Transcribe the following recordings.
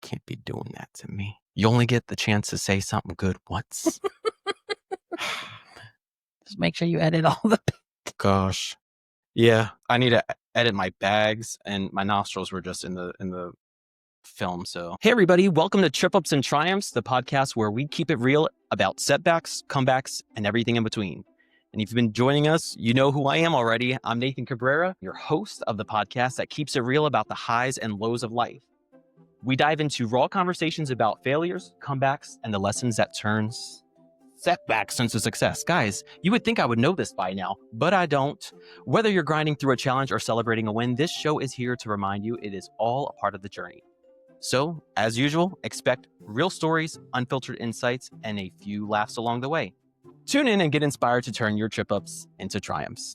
can't be doing that to me. You only get the chance to say something good once. Just make sure you edit all the. Gosh. Yeah, I need to edit my bags, and my nostrils were just in the film. So, hey everybody, welcome to Trip Ups and Triumphs, the podcast where we keep it real about setbacks, comebacks, and everything in between. And if you've been joining us, you know who I am already. I'm Nathan Cabrera, your host of the podcast that keeps it real about the highs and lows of life. We dive into raw conversations about failures, comebacks, and the lessons that turns setbacks into success. Guys, you would think I would know this by now, but I don't. Whether you're grinding through a challenge or celebrating a win, this show is here to remind you it is all a part of the journey. So, as usual, expect real stories, unfiltered insights, and a few laughs along the way. Tune in and get inspired to turn your trip ups into triumphs.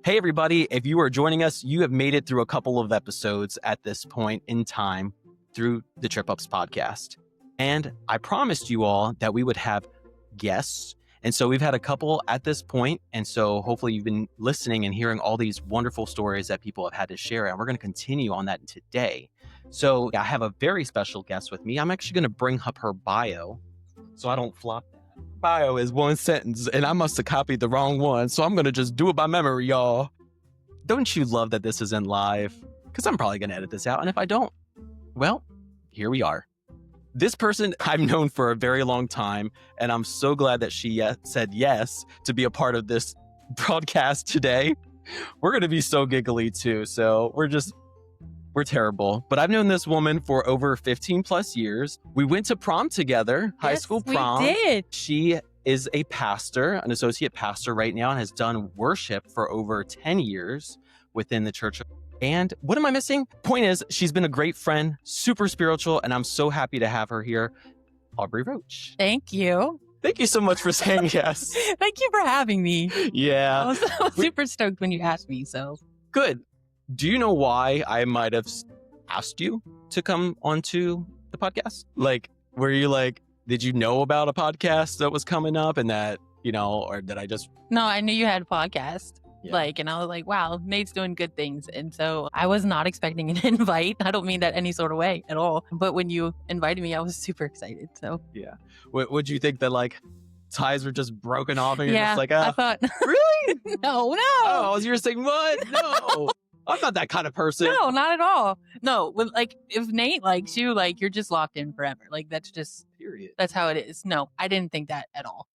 Hey everybody, if you are joining us, you have made it through a couple of episodes at this point in time through the Trip Ups podcast. And I promised you all that we would have guests. And so we've had a couple at this point. And so hopefully you've been listening and hearing all these wonderful stories that people have had to share. And we're going to continue on that today. So I have a very special guest with me. I'm actually going to bring up her bio so I don't flop that. Bio is one sentence and I must have copied the wrong one. So I'm going to just do it by memory, y'all. Don't you love that this isn't live? Because I'm probably going to edit this out. And if I don't, well, here we are. This person I've known for a very long time, and I'm so glad that she said yes to be a part of this broadcast today. We're going to be so giggly too, so we're terrible. But I've known this woman for over 15 plus years. We went to prom together, high school prom. We did. She is a pastor, an associate pastor right now, and has done worship for over 10 years within the church. And what am I missing? Point is, she's been a great friend, super spiritual, and I'm so happy to have her here, Aubrey Roach. Thank you. Thank you so much for saying yes. Thank you for having me. Yeah. I was super stoked when you asked me, so. Good. Do you know why I might have asked you to come onto the podcast? Like, were you like, did you know about a podcast that was coming up and that, or did I just... No, I knew you had a podcast. Yeah. And I was like, wow, Nate's doing good things. And so I was not expecting an invite. I don't mean that any sort of way at all. But when you invited me, I was super excited. So yeah. Would you think that like ties were just broken off and you're just like, I thought, really? No. Oh, you're saying what? No. I'm not that kind of person. No, not at all. No, if Nate likes you, you're just locked in forever. That's just, period. That's how it is. No, I didn't think that at all.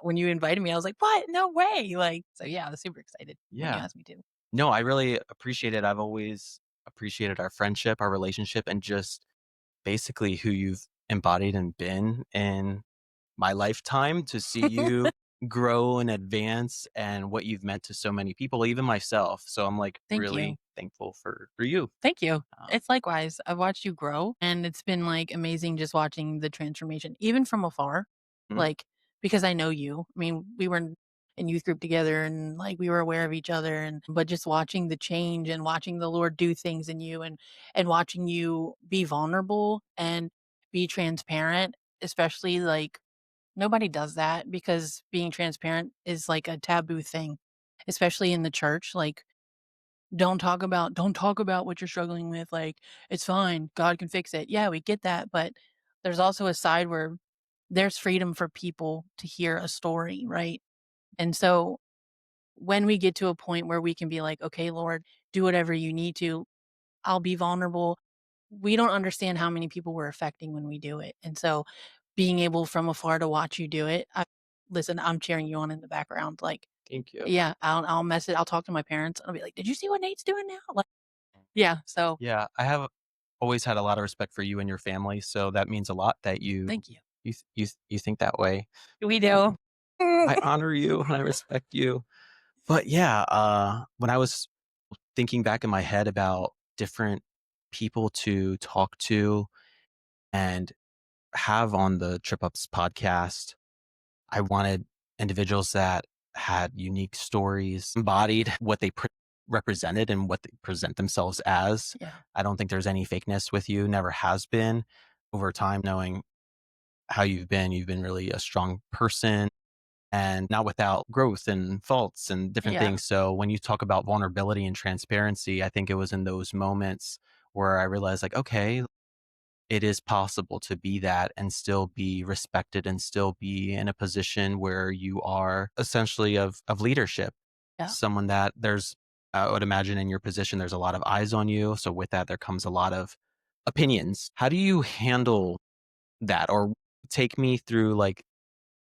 When you invited me, I was like, what? No way. So yeah, I was super excited when you asked me to. No, I really appreciate it. I've always appreciated our friendship, our relationship, and just basically who you've embodied and been in my lifetime to see you grow and advance and what you've meant to so many people, even myself. So I'm really thankful for you. Thank you. It's likewise. I've watched you grow and it's been amazing just watching the transformation, even from afar, because I know you. I mean, we were in youth group together and we were aware of each other but just watching the change and watching the Lord do things in you and watching you be vulnerable and be transparent, especially nobody does that because being transparent is a taboo thing, especially in the church. Don't talk about what you're struggling with. It's fine. God can fix it. Yeah, we get that. But there's also a side where there's freedom for people to hear a story, right? And so when we get to a point where we can be like, okay, Lord, do whatever you need to, I'll be vulnerable. We don't understand how many people we're affecting when we do it. And so being able from afar to watch you do it, I'm cheering you on in the background. Thank you. Yeah, I'll message. I'll talk to my parents. I'll be like, did you see what Nate's doing now? Yeah. So yeah, I have always had a lot of respect for you and your family. So that means a lot that you... Thank you. You think that way. We do. I honor you and I respect you. But yeah, when I was thinking back in my head about different people to talk to and have on the Trip Ups podcast, I wanted individuals that had unique stories, embodied what they represented and what they present themselves as. Yeah. I don't think there's any fakeness with you, never has been. Over time, knowing how you've been really a strong person and not without growth and faults and different things. So when you talk about vulnerability and transparency, I think it was in those moments where I realized like, okay, it is possible to be that and still be respected and still be in a position where you are essentially of leadership. Yeah. Someone that there's I would imagine in your position there's a lot of eyes on you. So with that there comes a lot of opinions. How do you handle that? Or take me through like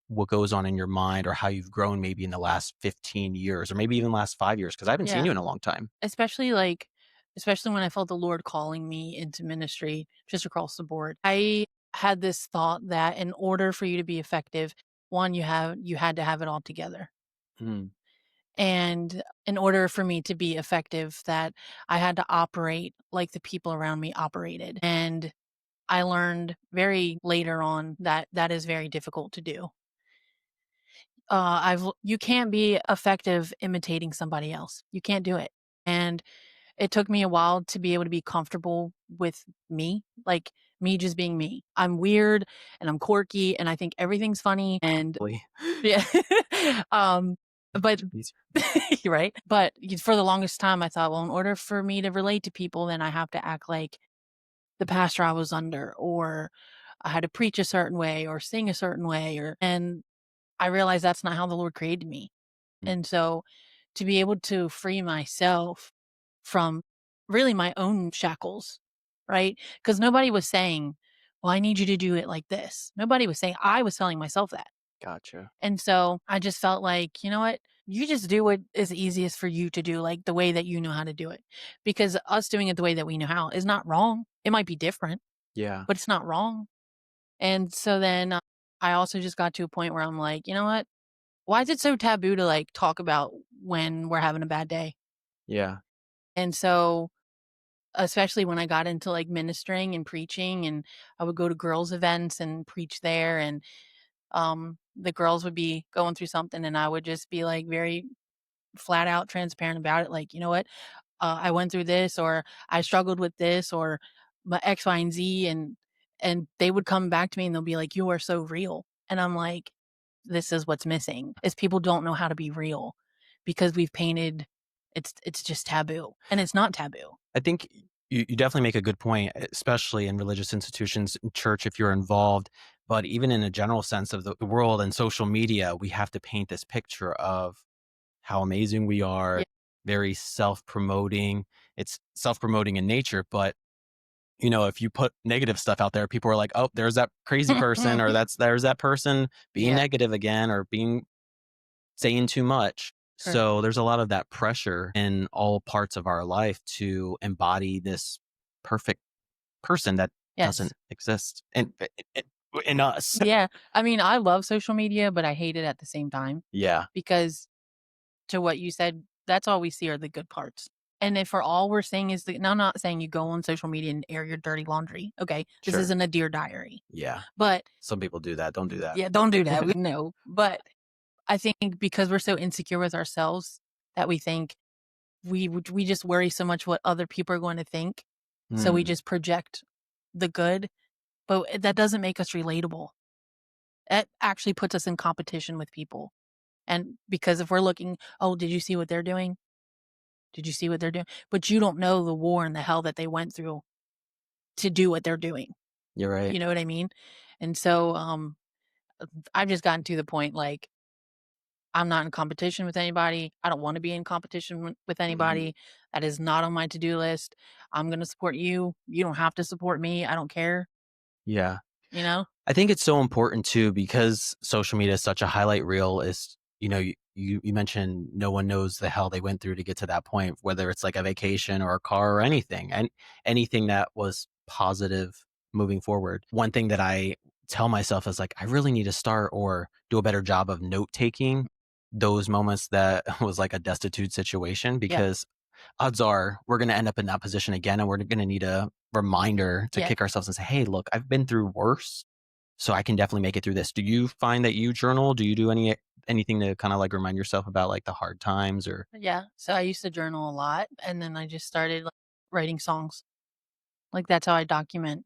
what goes on in your mind or how you've grown maybe in the last 15 years or maybe even last 5 years because I haven't seen Yeah. you in a long time. Especially like especially when I felt the Lord calling me into ministry just across the board. I had this thought that in order for you to be effective, one, you had to have it all together. Mm, And in order for me to be effective, that I had to operate like the people around me operated. And I learned very later on that that is very difficult to do. You can't be effective imitating somebody else. You can't do it. And it took me a while to be able to be comfortable with me, like me just being me. I'm weird and I'm quirky and I think everything's funny and really? yeah. um but Jeez. you're right. But for the longest time I thought, well, in order for me to relate to people, then I have to act like the pastor I was under, or I had to preach a certain way or sing a certain way, or and I realized that's not how the Lord created me. Mm, And so to be able to free myself from really my own shackles, right? Because nobody was saying, well, I need you to do it like this. Nobody was saying, I was telling myself that. gotcha. And so I just felt like, you know what? You just do what is easiest for you to do, like the way that you know how to do it. Because us doing it the way that we know how is not wrong. It might be different, Yeah. but it's not wrong. And so then I also just got to a point where I'm like, you know what? Why is it so taboo to like talk about when we're having a bad day? Yeah. And so, especially when I got into like ministering and preaching, and I would go to girls' events and preach there, and the girls would be going through something, and I would just be like very flat out transparent about it. Like, you know what? I went through this, or I struggled with this, or my X, Y, and Z, and they would come back to me and they'll be like, "You are so real," and I'm like, "This is what's missing is people don't know how to be real because we've painted it's just taboo, and it's not taboo." I think you definitely make a good point, especially in religious institutions, in church, if you're involved. But even in a general sense of the world and social media, we have to paint this picture of how amazing we are, Yeah. very self promoting. It's self promoting in nature, but if you put negative stuff out there, people are like, oh, there's that crazy person, or there's that person being Yeah, negative again, or being saying too much. correct. So there's a lot of that pressure in all parts of our life to embody this perfect person that Yes. doesn't exist in us. Yeah. I mean, I love social media, but I hate it at the same time Yeah, because to what you said, that's all we see are the good parts. And if for all we're saying is the now I'm not saying you go on social media and air your dirty laundry. Okay. This sure. isn't a dear diary. Yeah. But Some people do that. Don't do that. yeah, don't do that. We know. But I think because we're so insecure with ourselves that we think we just worry so much what other people are going to think. So we Hmm. just project the good, but that doesn't make us relatable. It actually puts us in competition with people. And because if we're looking, "Oh, did you see what they're doing? Did you see what they're doing?" But you don't know the war and the hell that they went through to do what they're doing. You're right. You know what I mean? And so, I've just gotten to the point, like, I'm not in competition with anybody. I don't wanna be in competition with Mhm. anybody. That is not on my to-do list. I'm gonna support you. You don't have to support me. I don't care, Yeah. you know? I think it's so important too because social media is such a highlight reel is, you mentioned no one knows the hell they went through to get to that point, whether it's like a vacation or a car or anything, and anything that was positive moving forward. One thing that I tell myself is like, I really need to start or do a better job of note taking those moments that was like a destitute situation Yeah. because odds are we're going to end up in that position again and we're going to need a reminder to Yeah. kick ourselves and say, hey, look, I've been through worse so I can definitely make it through this. Do you find that you journal? Do you do anything to kind of like remind yourself about like the hard times or Yeah. So I used to journal a lot, and then I just started, like, writing songs. Like, that's how I document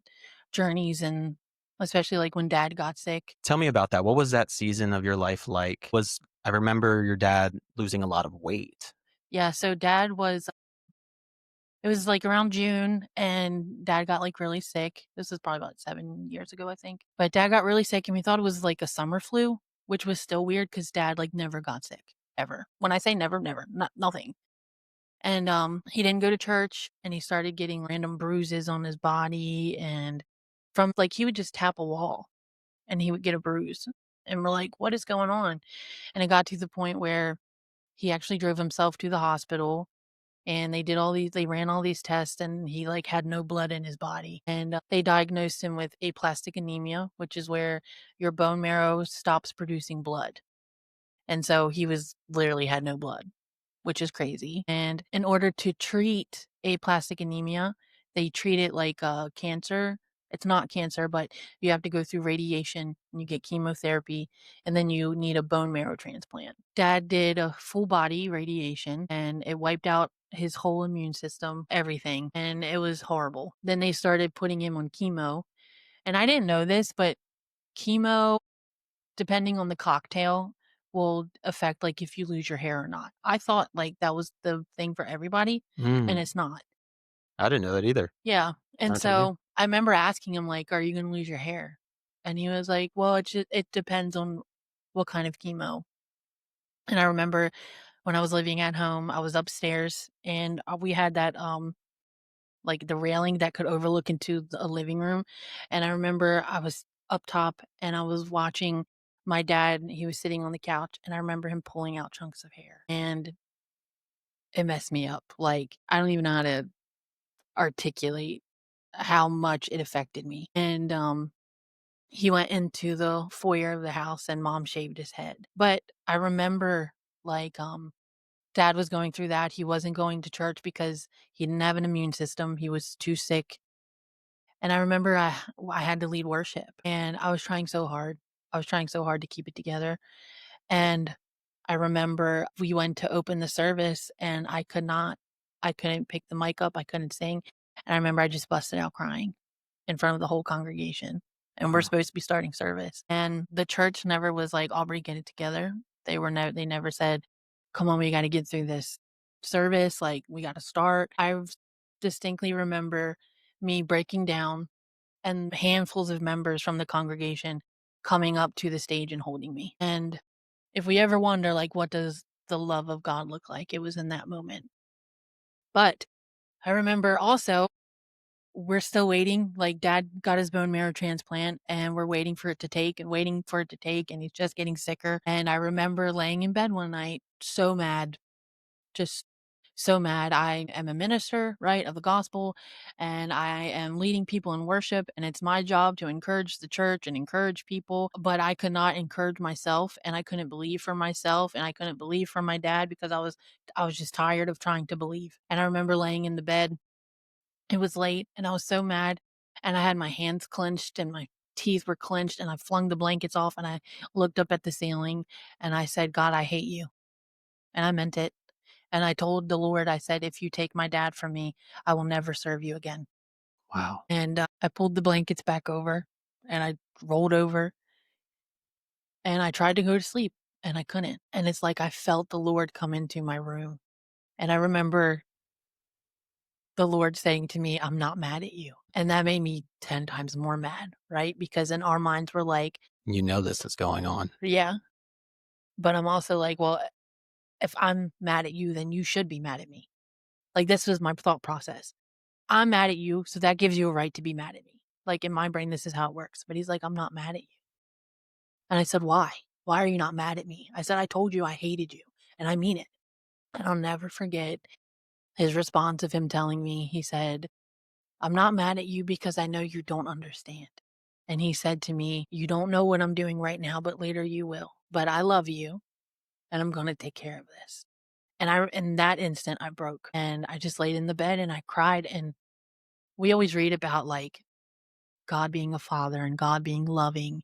journeys, and especially, like, when dad got sick. tell me about that. What was that season of your life like? Was I remember your dad losing a lot of weight. Yeah, so dad was It was, like, around June, and dad got, like, really sick. This was probably about 7 years ago, I think. But dad got really sick, and we thought it was, like, a summer flu, which was still weird because dad, like, never got sick, ever. When I say never, never, nothing. And, he didn't go to church, and he started getting random bruises on his body, and from like, he would just tap a wall, and he would get a bruise. And we're like, "What is going on?" And it got to the point where he actually drove himself to the hospital, and they ran all these tests, and he, like, had no blood in his body, and, they diagnosed him with aplastic anemia, which is where your bone marrow stops producing blood, and so he was literally had no blood, which is crazy. And in order to treat aplastic anemia, they treat it like, cancer. It's not cancer, but you have to go through radiation, and you get chemotherapy, and then you need a bone marrow transplant. Dad did a full body radiation, and it wiped out his whole immune system, everything, and it was horrible. Then they started putting him on chemo, and I didn't know this, but chemo, depending on the cocktail, will affect, like, if you lose your hair or not. I thought, like, that was the thing for everybody, and Mm, it's not. I didn't know that either. Yeah, and Learned something new. so, I remember asking him, like, "Are you gonna lose your hair?" And he was like, "Well, it depends on what kind of chemo." And I remember when I was living at home, I was upstairs, and, we had that, like, the railing that could overlook into a living room, and I remember I was up top, and I was watching my dad, and he was sitting on the couch, and I remember him pulling out chunks of hair, and it messed me up. Like, I don't even know how to articulate how much it affected me. And, he went into the foyer of the house, and mom shaved his head. But I remember, like, dad was going through that. He wasn't going to church because he didn't have an immune system. He was too sick. And I remember I had to lead worship, and I was trying so hard. I was trying so hard to keep it together. And I remember we went to open the service, and I couldn't pick the mic up. I couldn't sing. And I remember I just busted out crying in front of the whole congregation. And we're Wow. supposed to be starting service. And the church never was like, Aubrey, get it together. They never said, come on, we got to get through this service. Like, we got to start. Distinctly remember me breaking down, and handfuls of members from the congregation coming up to the stage and holding me. And if we ever wonder, like, what does the love of God look like? It was in that moment. But I remember also, we're still waiting. Like, dad got his bone marrow transplant, and we're waiting for it to take and waiting for it to take. And he's just getting sicker. And I remember laying in bed one night, so mad, just so mad. I am a minister, right, of the gospel, and I am leading people in worship, and it's my job to encourage the church and encourage people, but I could not encourage myself, and I couldn't believe for myself, and I couldn't believe for my dad because I was just tired of trying to believe. And I remember laying in the bed. It was late, and I was so mad, and I had my hands clenched, and my teeth were clenched, and I flung the blankets off, and I looked up at the ceiling, and I said, God, I hate you. And I meant it. And I told the Lord, I said, "If you take my dad from me, I will never serve you again." Wow. And, I pulled the blankets back over, and I rolled over, and I tried to go to sleep, and I couldn't. And it's like I felt the Lord come into my room. And I remember the Lord saying to me, "I'm not mad at you." And that made me 10 times more mad, right? Because in our minds, we're like, You know this is going on. "Yeah." But I'm also like, "Well, if I'm mad at you, then you should be mad at me." Like, this was my thought process. I'm mad at you, so that gives you a right to be mad at me. Like, in my brain, this is how it works. But he's like, "I'm not mad at you." And I said, "Why? Why are you not mad at me?" I said, "I told you I hated you, and I mean it." And I'll never forget his response of him telling me, he said, "I'm not mad at you because I know you don't understand." And he said to me, "You don't know what I'm doing right now, but later you will. But I love you, and I'm gonna take care of this." And in that instant, I broke, and I just laid in the bed, and I cried. And we always read about, like, God being a father and God being loving.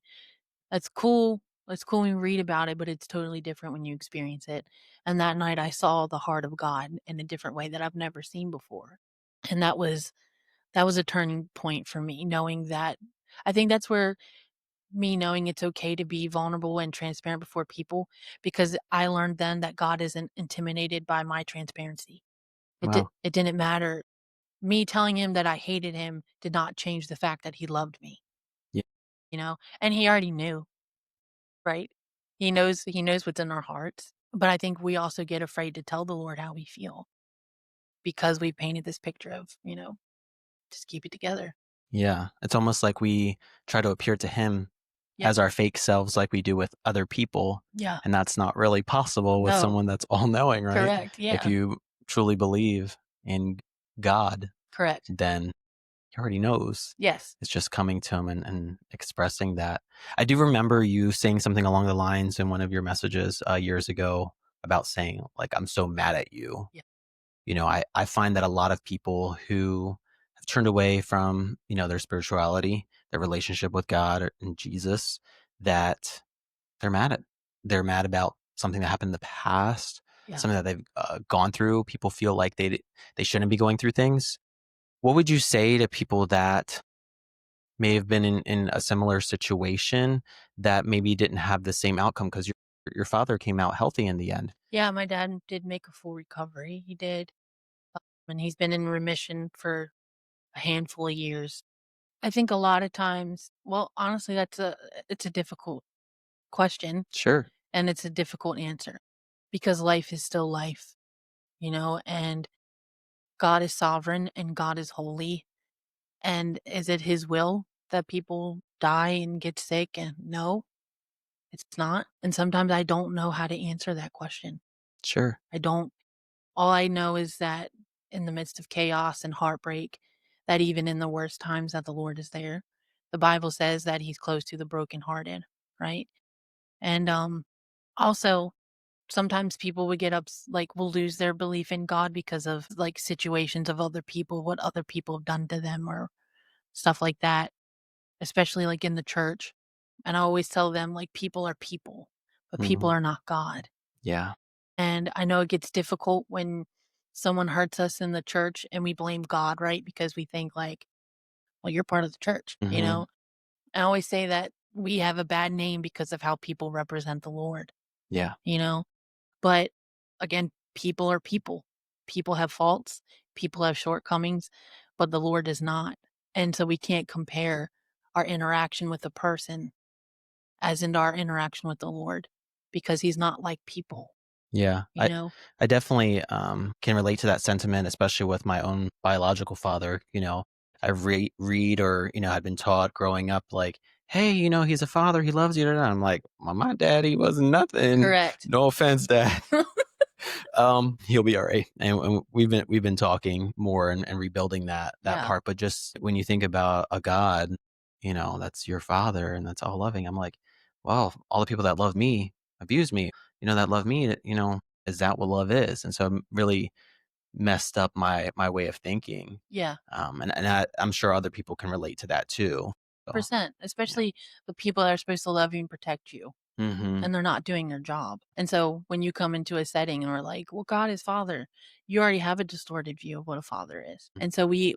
That's cool. It's cool when we read about it, but it's totally different when you experience it. And that night I saw the heart of God in a different way that I've never seen before. And that was a turning point for me, knowing that I think that's where me knowing it's okay to be vulnerable and transparent before people, because I learned then that God isn't intimidated by my transparency. Wow. It didn't matter. Me telling him that I hated him did not change the fact that he loved me, Yeah. and he already knew, right? He knows what's in our hearts, but I think we also get afraid to tell the Lord how we feel because we painted this picture of, just keep it together. Yeah. It's almost like we try to appear to him Yeah. as our fake selves like we do with other people, Yeah. and that's not really possible with No. someone that's all-knowing, right? Correct. If Yeah. you truly believe in God, Correct. then he already knows. Yes. It's just coming to him and expressing that. I do remember you saying something along the lines in one of your messages, years ago about saying, like, "I'm so mad at you." Yeah. I find that a lot of people who have turned away from, their spirituality, their relationship with God and Jesus, that they're mad at they're mad about something that happened in the past, Yeah. something that they've, gone through. People feel like they shouldn't be going through things. What would you say to people that may have been in a similar situation that maybe didn't have the same outcome because your father came out healthy in the end? Yeah, my dad did make a full recovery. He did, and he's been in remission for a handful of years. I think a lot of times, well, honestly, it's a difficult question Sure. and it's a difficult answer because life is still life, and God is sovereign and God is holy. And is it his will that people die and get sick? And no, it's not. And sometimes I don't know how to answer that question. Sure. I don't. All I know is that in the midst of chaos and heartbreak, that even in the worst times that the Lord is there. The Bible says that he's close to the brokenhearted, right? And also sometimes people would will lose their belief in God because of like situations of other people, what other people have done to them or stuff like that, especially like in the church. And I always tell them like people are people, but people Mhm. are not God. Yeah. And I know it gets difficult when someone hurts us in the church and we blame God, right? Because we think like, well, you're part of the church. Mhm. I always say that we have a bad name because of how people represent the Lord, Yeah. you know? But again, people are people. People have faults, people have shortcomings, but the Lord does not. And so we can't compare our interaction with a person as in our interaction with the Lord because he's not like people, Yeah. you I know? I definitely, can relate to that sentiment, especially with my own biological father. I read or, had been taught growing up like, "Hey, he's a father, he loves you." And I'm like, "Well, my daddy wasn't nothing. Correct. No offense, dad." He'll be all right. And we've been talking more and rebuilding that Yeah. part. But just when you think about a God, that's your father and that's all loving. I'm like, well, all the people that love me abuse me, that love me, is that what love is? And so I'm really messed up my way of thinking. Yeah. I'm sure other people can relate to that too. So Percent, yeah. especially the people that are supposed to love you and protect you Hmm. and they're not doing their job. And so when you come into a setting and we're like, well, God is father, you already have a distorted view of what a father is. And so we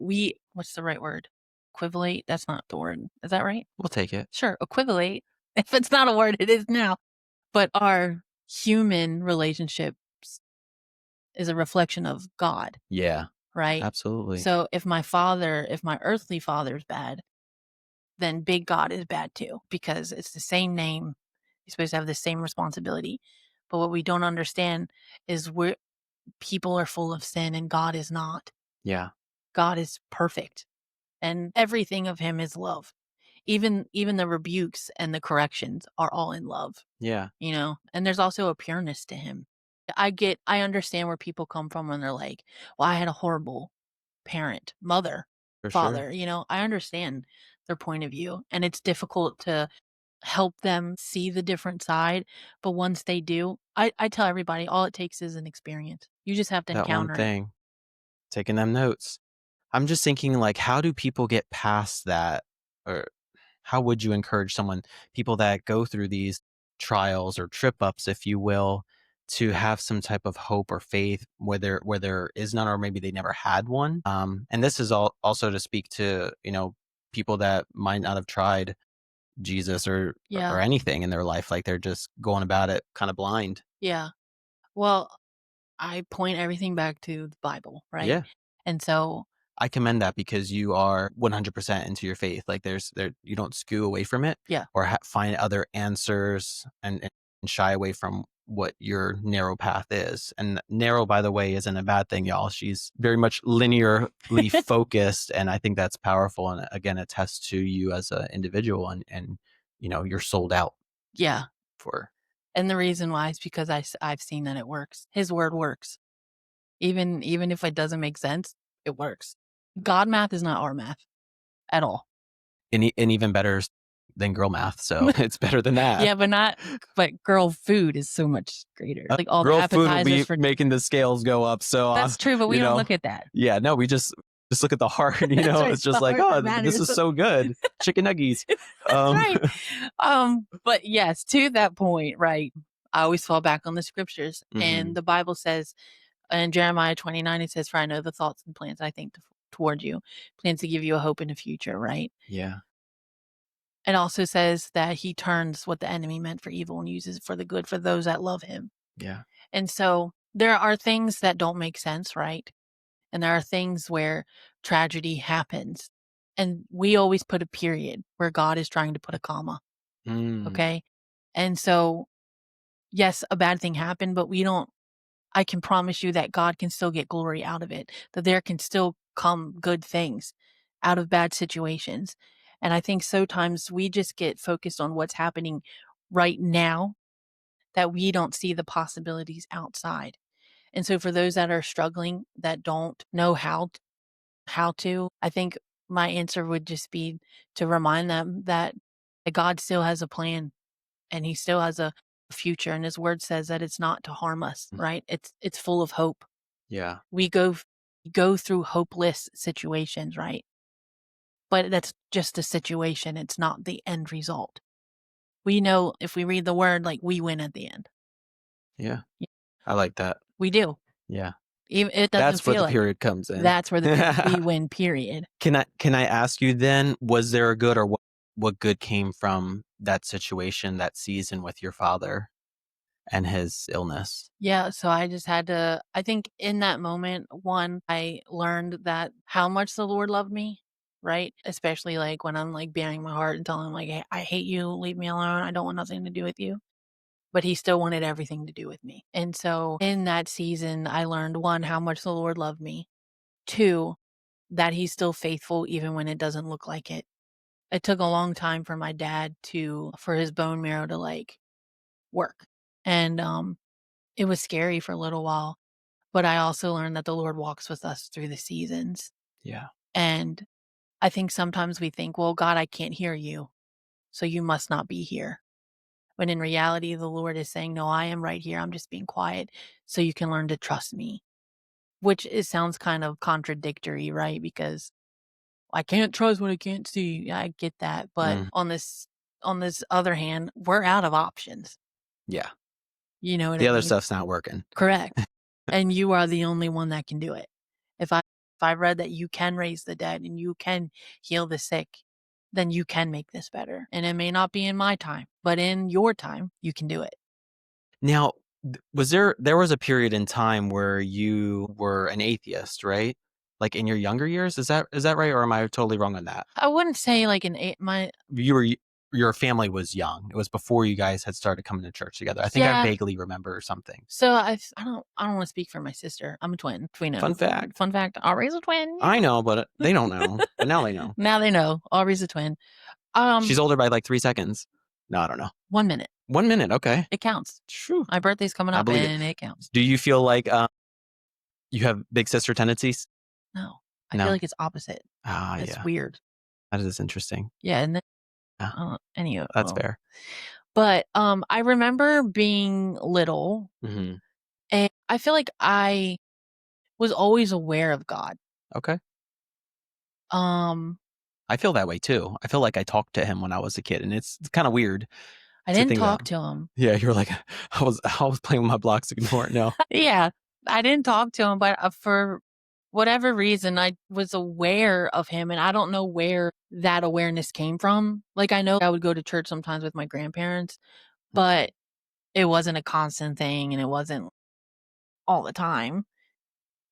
what's the right word? Equivalate? That's not the word. Is that right? We'll take it. Sure, equivalate. If it's not a word, it is now. But our human relationships is a reflection of God, Yeah, right? absolutely. So if my earthly father is bad, then big God is bad too, because it's the same name. You're supposed to have the same responsibility. But what we don't understand is people are full of sin and God is not. Yeah. God is perfect and everything of him is love. Even the rebukes and the corrections are all in love, Yeah, and there's also a pureness to him. I understand where people come from when they're like, well, I had a horrible parent, mother, for sure. father, I understand their point of view and it's difficult to help them see the different side. But once they do, I tell everybody all it takes is an experience. You just have to That one encounter it. thing, taking them notes. I'm just thinking, like, how do people get past that? Or how would you encourage people that go through these trials or trip ups, if you will, to have some type of hope or faith where there is none, or maybe they never had one? And this is also to speak to, people that might not have tried Jesus or Yeah. anything in their life. Like they're just going about it kind of blind. Yeah. Well, I point everything back to the Bible, right? Yeah. And so I commend that because you are 100% into your faith. Like you don't skew away from it, Yeah. or find other answers and shy away from what your narrow path is. And narrow, by the way, isn't a bad thing, y'all. She's very much linearly focused, and I think that's powerful. And again, it attests to you as an individual, and you're sold out. Yeah. For. And the reason why is because I've seen that it works. His word works. Even if it doesn't make sense, it works. God math is not our math at all. And even better than girl math, so it's better than that. Yeah, but girl food is so much greater. Like all girl the food will appetizers be making the scales go up. So that's true, but we don't look at that. Yeah, no, we just look at the heart. Right, it's just like, oh, this is so good. Chicken nuggies. Right. But yes, to that point, right? I always fall back on the scriptures, and the Bible says in Jeremiah 29, it says, "For I know the thoughts and plans I think toward you, plans to give you a hope in the future." Right? Yeah. It also says that he turns what the enemy meant for evil and uses it for the good for those that love him. Yeah. And so there are things that don't make sense, right? And there are things where tragedy happens. And we always put a period where God is trying to put a comma. Okay. And so, yes, a bad thing happened, but I can promise you that God can still get glory out of it, that there can still come good things out of bad situations. And I think sometimes we just get focused on what's happening right now, that we don't see the possibilities outside. And so for those that are struggling, that don't know how to, I think my answer would just be to remind them that God still has a plan and he still has a future. And his word says that it's not to harm us, right? It's full of hope. Yeah. We go through hopeless situations, right? But that's just a situation. It's not the end result. We know if we read the word, like, we win at the end. Yeah. I like that. We do. Yeah. Even it doesn't That's where feel the like period comes in. That's where we win, period. Can I ask you then, was there a good, or what good came from that situation, that season with your father and his illness? Yeah, so I just had to, I think in that moment, one, I learned that how much the Lord loved me, right? Especially like when I'm like bearing my heart and telling him like, "Hey, I hate you, leave me alone. I don't want nothing to do with you." But he still wanted everything to do with me. And so in that season, I learned, one, how much the Lord loved me. Two, that he's still faithful even when it doesn't look like it. It took a long time for my dad for his bone marrow to like work. And it was scary for a little while, but I also learned that the Lord walks with us through the seasons. Yeah. And I think sometimes we think, well, God, I can't hear you, so you must not be here. When in reality, the Lord is saying, no, I am right here. I'm just being quiet so you can learn to trust me, which sounds kind of contradictory, right? Because I can't trust what I can't see. I get that. But on this other hand, we're out of options. Yeah. You know what The I other mean? stuff's not working. Correct. And you are the only one that can do it. If I read that you can raise the dead and you can heal the sick, then you can make this better. And it may not be in my time, but in your time, you can do it. Now, there was a period in time where you were an atheist, right? Like in your younger years, is that right, or am I totally wrong on that? I wouldn't say like Your family was young. It was before you guys had started coming to church together. I think I vaguely remember something. So I don't want to speak for my sister. I'm a twin. Fun fact. Aubrey's a twin. I know, but they don't know. But now they know. Now they know. Aubrey's a twin. She's older by like 3 seconds. No, I don't know. 1 minute. 1 minute. Okay. It counts. True. My birthday's coming up and it counts. Do you feel like you have big sister tendencies? No. I feel like it's opposite. It's weird. That is interesting. Yeah, and then anyway, that's fair. But I remember being little, and I feel like I was always aware of God. Okay. I feel that way too. I feel like I talked to him when I was a kid, and it's kind of weird. I didn't talk to him. Yeah, you were like, I was playing with my blocks ignore it. No. Yeah, I didn't talk to him, but for whatever reason, I was aware of him, and I don't know where that awareness came from. Like, I know I would go to church sometimes with my grandparents, but it wasn't a constant thing, and it wasn't all the time.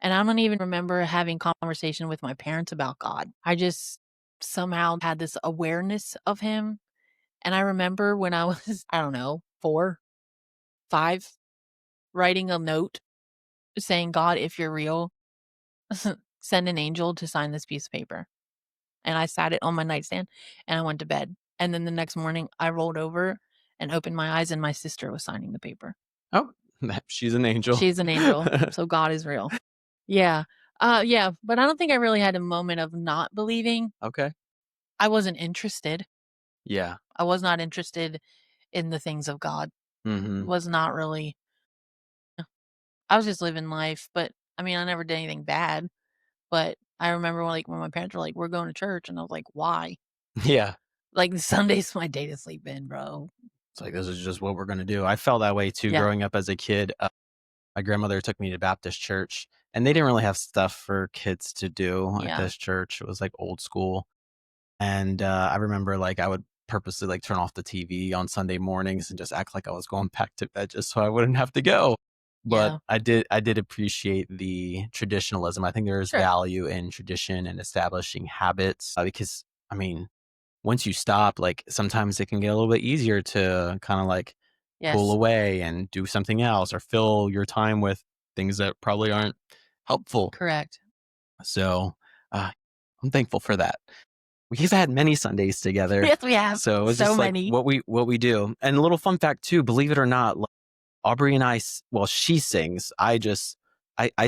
And I don't even remember having conversation with my parents about God. I just somehow had this awareness of him. And I remember when I was, I don't know, 4, 5, writing a note saying, "God, if you're real, send an angel to sign this piece of paper." And I sat it on my nightstand and I went to bed. And then the next morning I rolled over and opened my eyes and my sister was signing the paper. Oh, she's an angel. She's an angel. So God is real. Yeah. Yeah, but I don't think I really had a moment of not believing. Okay. I wasn't interested. Yeah. I was not interested in the things of God. Mm-hmm. Was not really. I was just living life, but I mean, I never did anything bad. But I remember when my parents were like, "We're going to church," and I was like, "Why?" Yeah. Like Sunday's my day to sleep in, bro. It's like, this is just what we're going to do. I felt that way too Yeah, growing up as a kid. My grandmother took me to Baptist church, and they didn't really have stuff for kids to do at yeah, this church. It was like old school. And I remember like I would purposely like turn off the TV on Sunday mornings and just act like I was going back to bed just so I wouldn't have to go. But yeah. I did appreciate the traditionalism. I think there is Sure. value in tradition and establishing habits because I mean, once you stop, like sometimes it can get a little bit easier to kind of like pull Yes, away and do something else or fill your time with things that probably aren't helpful. correct. So uh, I'm thankful for that. We've had many Sundays together, Yes, we have so it's so just like many. what we do. And a little fun fact too, believe it or not, Aubrey and well, she sings. I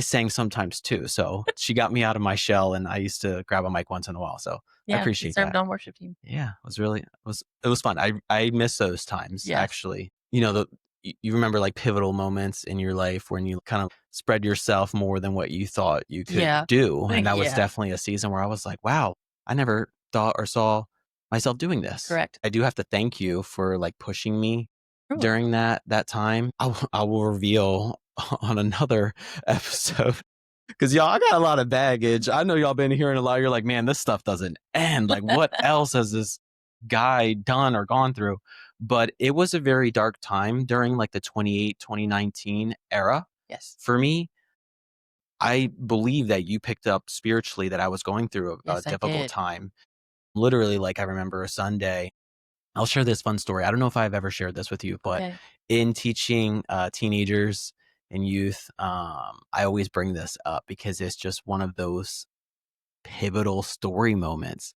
sang sometimes too. So she got me out of my shell, and I used to grab a mic once in a while. So I Yeah, we appreciate served that. on worship team. Yeah, it was fun. I miss those times Yes, actually. You remember like pivotal moments in your life when you kind of spread yourself more than what you thought you could yeah, do, and that was yeah, definitely a season where I was like, wow, I never thought or saw myself doing this. correct. I do have to thank you for like pushing me You're welcome. during that time. I will reveal on another episode because y'all, I got a lot of baggage. I know y'all been hearing a lot. You're like, man, this stuff doesn't end. Like, what else has this guy done or gone through? But it was a very dark time during like the 2019 era Yes, for me. I believe that you picked up spiritually that I was going through a yes, I difficult did. time. Literally, like I remember a Sunday. I'll share this fun story. I don't know if I've ever shared this with you, but Okay. in teaching teenagers and youth, I always bring this up because it's just one of those pivotal story moments.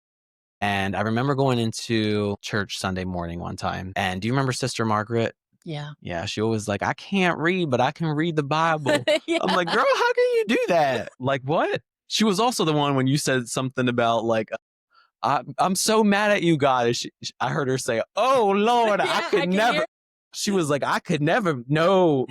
And I remember going into church Sunday morning one time. And do you remember Sister Margaret? Yeah. Yeah, she always like, I can't read, but I can read the Bible. I'm Yeah. like, girl, how can you do that? Like, what? She was also the one when you said something about like, I'm so mad at you, God. And I heard her say, "Oh Lord, I Yeah, could I can never." hear. She was like, "I could never." No,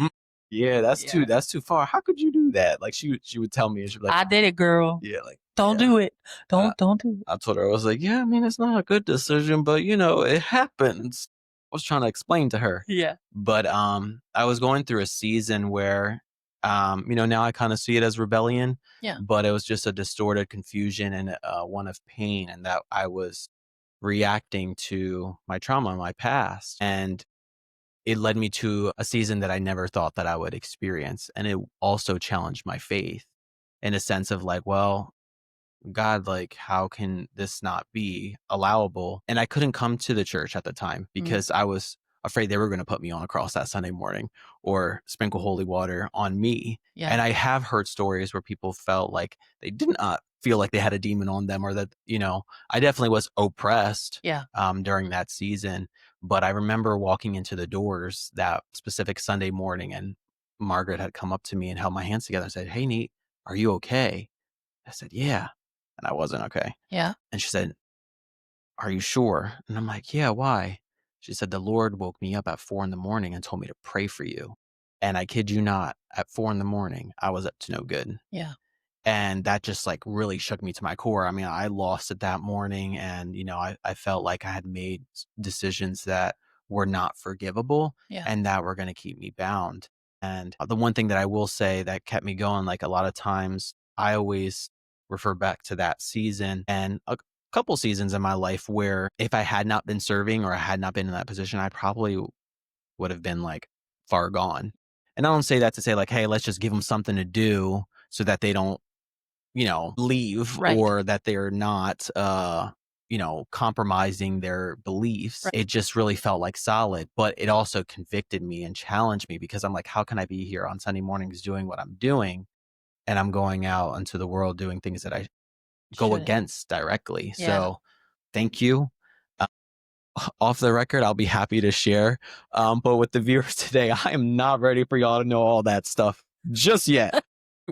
yeah, Yeah. that's too far. How could you do that? Like she would tell me, and she'd be like, I did it, girl. "Yeah, like Don't yeah." do it. Uh, Don't do it. I told her I was like, "Yeah, I mean, it's not a good decision, but it happens." I was trying to explain to her, Yeah. but I was going through a season where now I kind of see it as rebellion, Yeah. but it was just a distorted confusion and one of pain, and that I was reacting to my trauma, my past. And it led me to a season that I never thought that I would experience. And it also challenged my faith in a sense of like, well, God, like, how can this not be allowable? And I couldn't come to the church at the time Mm, because I was afraid they were going to put me on a cross that Sunday morning or sprinkle holy water on me. yeah. And I have heard stories where people felt like they did not feel like they had a demon on them or that, I definitely was oppressed Yeah. during that season. But I remember walking into the doors that specific Sunday morning and Margaret had come up to me and held my hands together and said, "Hey, Nate, are you okay?" I said, "Yeah." And I wasn't okay. Yeah. And she said, "Are you sure?" And I'm like, "Yeah, why?" She said, "The Lord woke me up at 4 in the morning and told me to pray for you." And I kid you not, at 4 in the morning, I was up to no good. Yeah. And that just like really shook me to my core. I mean, I lost it that morning and, I felt like I had made decisions that were not forgivable Yeah. and that were going to keep me bound. And the one thing that I will say that kept me going, like a lot of times I always refer back to that season and a couple seasons in my life where if I had not been serving or I had not been in that position, I probably would have been like far gone. And I don't say that to say like, hey, let's just give them something to do so that they don't, leave Right. or that they're not, compromising their beliefs. Right. It just really felt like solid, but it also convicted me and challenged me because I'm like, how can I be here on Sunday mornings doing what I'm doing? And I'm going out into the world doing things that I go against directly. Yeah. So thank you. Off the record, I'll be happy to share. But with the viewers today, I am not ready for y'all to know all that stuff just yet.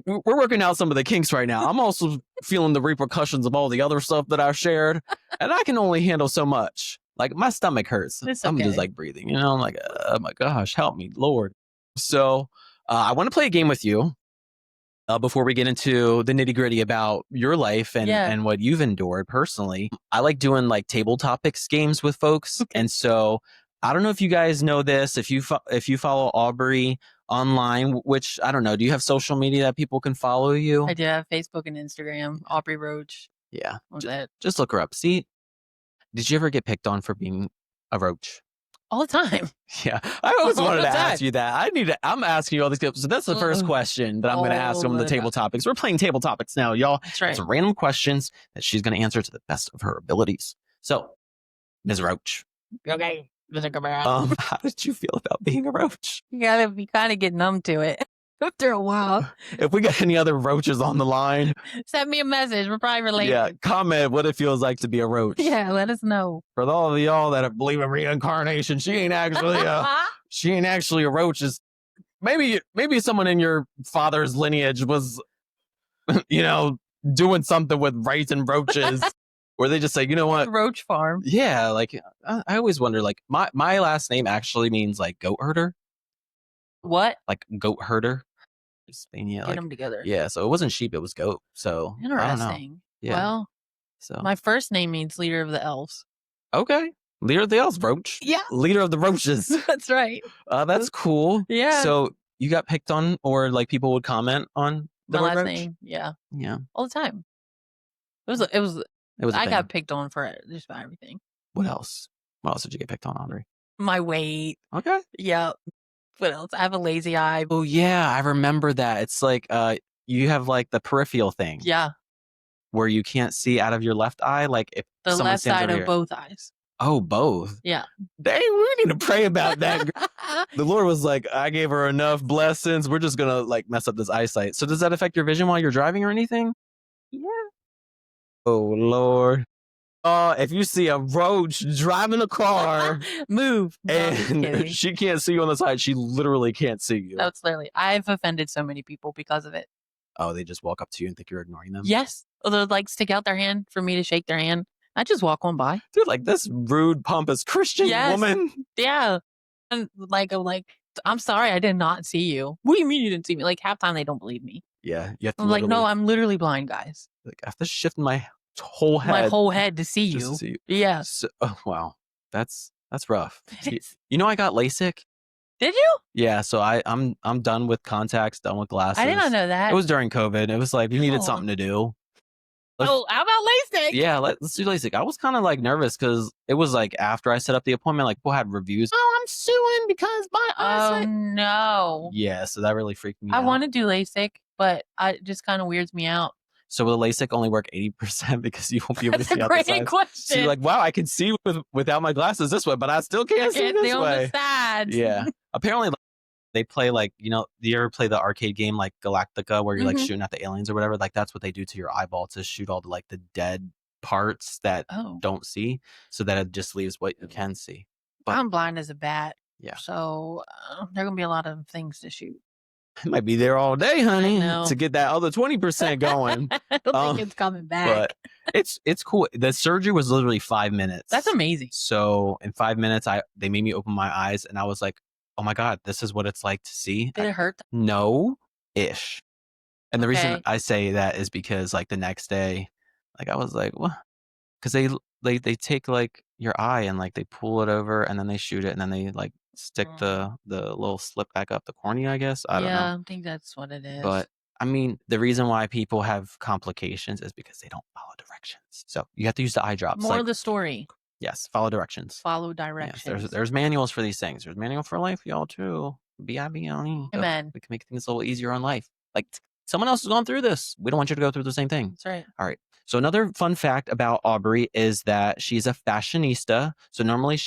We're working out some of the kinks right now. I'm also feeling the repercussions of all the other stuff that I've shared, and I can only handle so much. Like, my stomach hurts. It's I'm just okay. like breathing, I'm like, oh my gosh, help me, Lord. So I want to play a game with you before we get into the nitty gritty about your life and what you've endured personally. I like doing like table topics games with folks. Okay. And so I don't know if you guys know this, if you follow Aubrey online, which I don't know, do you have social media that people can follow you? I do have Facebook and Instagram, Aubrey Roach. Yeah. That. Just look her up. See, did you ever get picked on for being a roach? All the time. Yeah, I always wanted to ask you that. I'm asking you all these questions. So that's the first question that I'm going to ask on the table topics. We're playing table topics now, y'all. That's right. It's random questions that she's going to answer to the best of her abilities. So, Ms. Roach. Okay. How did you feel about being a roach? You kind of get numb to it after a while. If we got any other roaches on the line, send me a message. We're probably related. Yeah, comment what it feels like to be a roach. Yeah, let us know. For all of y'all that believe in reincarnation, she ain't actually a roach. Maybe someone in your father's lineage was, doing something with raising roaches. Where they just say, you know what? Roach farm. Yeah, like I always wonder, like my last name actually means like goat herder. What? Like goat herder. Get them together. Yeah, so it wasn't sheep, it was goat. So interesting. I don't know. Yeah. Well, so my first name means leader of the elves. Okay. Leader of the elves, roach. Yeah. Leader of the roaches. That's right. That's cool. Yeah. So you got picked on, or like people would comment on the my last roach? name? Yeah. Yeah. All the time. It was. I got picked on for just about everything. What else? What else did you get picked on, Aubrey? My weight. Okay. Yeah. What else? I have a lazy eye. Oh yeah, I remember that. It's like you have like the peripheral thing. Yeah. Where you can't see out of your left eye, like if the left side of both eyes. Oh, both. Yeah. Dang, we need to pray about that. The Lord was like, I gave her enough blessings. We're just gonna like mess up this eyesight. So does that affect your vision while you're driving or anything? Yeah. Oh Lord. If you see a roach driving a car, move. And she can't see you on the side, she literally can't see you. That's literally. I've offended so many people because of it. Oh, they just walk up to you and think you're ignoring them? Yes. Or they'll like stick out their hand for me to shake their hand. I just walk on by. Dude, like this rude, pompous Christian woman. Yeah. And I'm sorry, I did not see you. What do you mean you didn't see me? Like half time they don't believe me. Yeah. You have to I'm like, no, I'm literally blind, guys. Like I have to shift my whole head to see you. To see you. Yeah. So, oh, wow. That's rough. You know I got LASIK? Did you? Yeah, so I'm done with contacts, done with glasses. I did not know that. It was during COVID. It was like you needed something to do. How about LASIK? Yeah, let's do LASIK. I was kind of like nervous because it was like after I set up the appointment, like people had reviews. Oh, I'm suing because my eyesight. Oh no. Yeah, so that really freaked me out. I want to do LASIK, but it just kind of weirds me out. So will the LASIK only work 80% because you won't be able to see out the sides? That's a great question. So you're like, wow, I can see without my glasses this way, but I still can't see this way. On the sides. Yeah. Apparently, they play like, do you ever play the arcade game like Galactica where you're like shooting at the aliens or whatever? Like that's what they do to your eyeball to shoot all the like the dead parts that don't see, so that it just leaves what you can see. But I'm blind as a bat. Yeah. So there are gonna be a lot of things to shoot. I might be there all day, honey, to get that other 20% going. I don't think it's coming back. But it's cool. The surgery was literally 5 minutes. That's amazing. So in 5 minutes, they made me open my eyes, and I was like, oh my God, this is what it's like to see. Did it hurt? No-ish. And the reason I say that is because like the next day, like I was like, what? Because they take like your eye and like they pull it over and then they shoot it and then they like stick the little slip back up the cornea, I guess. I don't know. Yeah, I think that's what it is. But I mean, the reason why people have complications is because they don't follow directions. So you have to use the eye drops. More of the story. Yes, follow directions. Follow directions. Yes, there's manuals for these things. There's manual for life, y'all too. B-I-B-L-E. Amen. We can make things a little easier on life. Like someone else has gone through this. We don't want you to go through the same thing. That's right. All right. So another fun fact about Aubrey is that she's a fashionista. So normally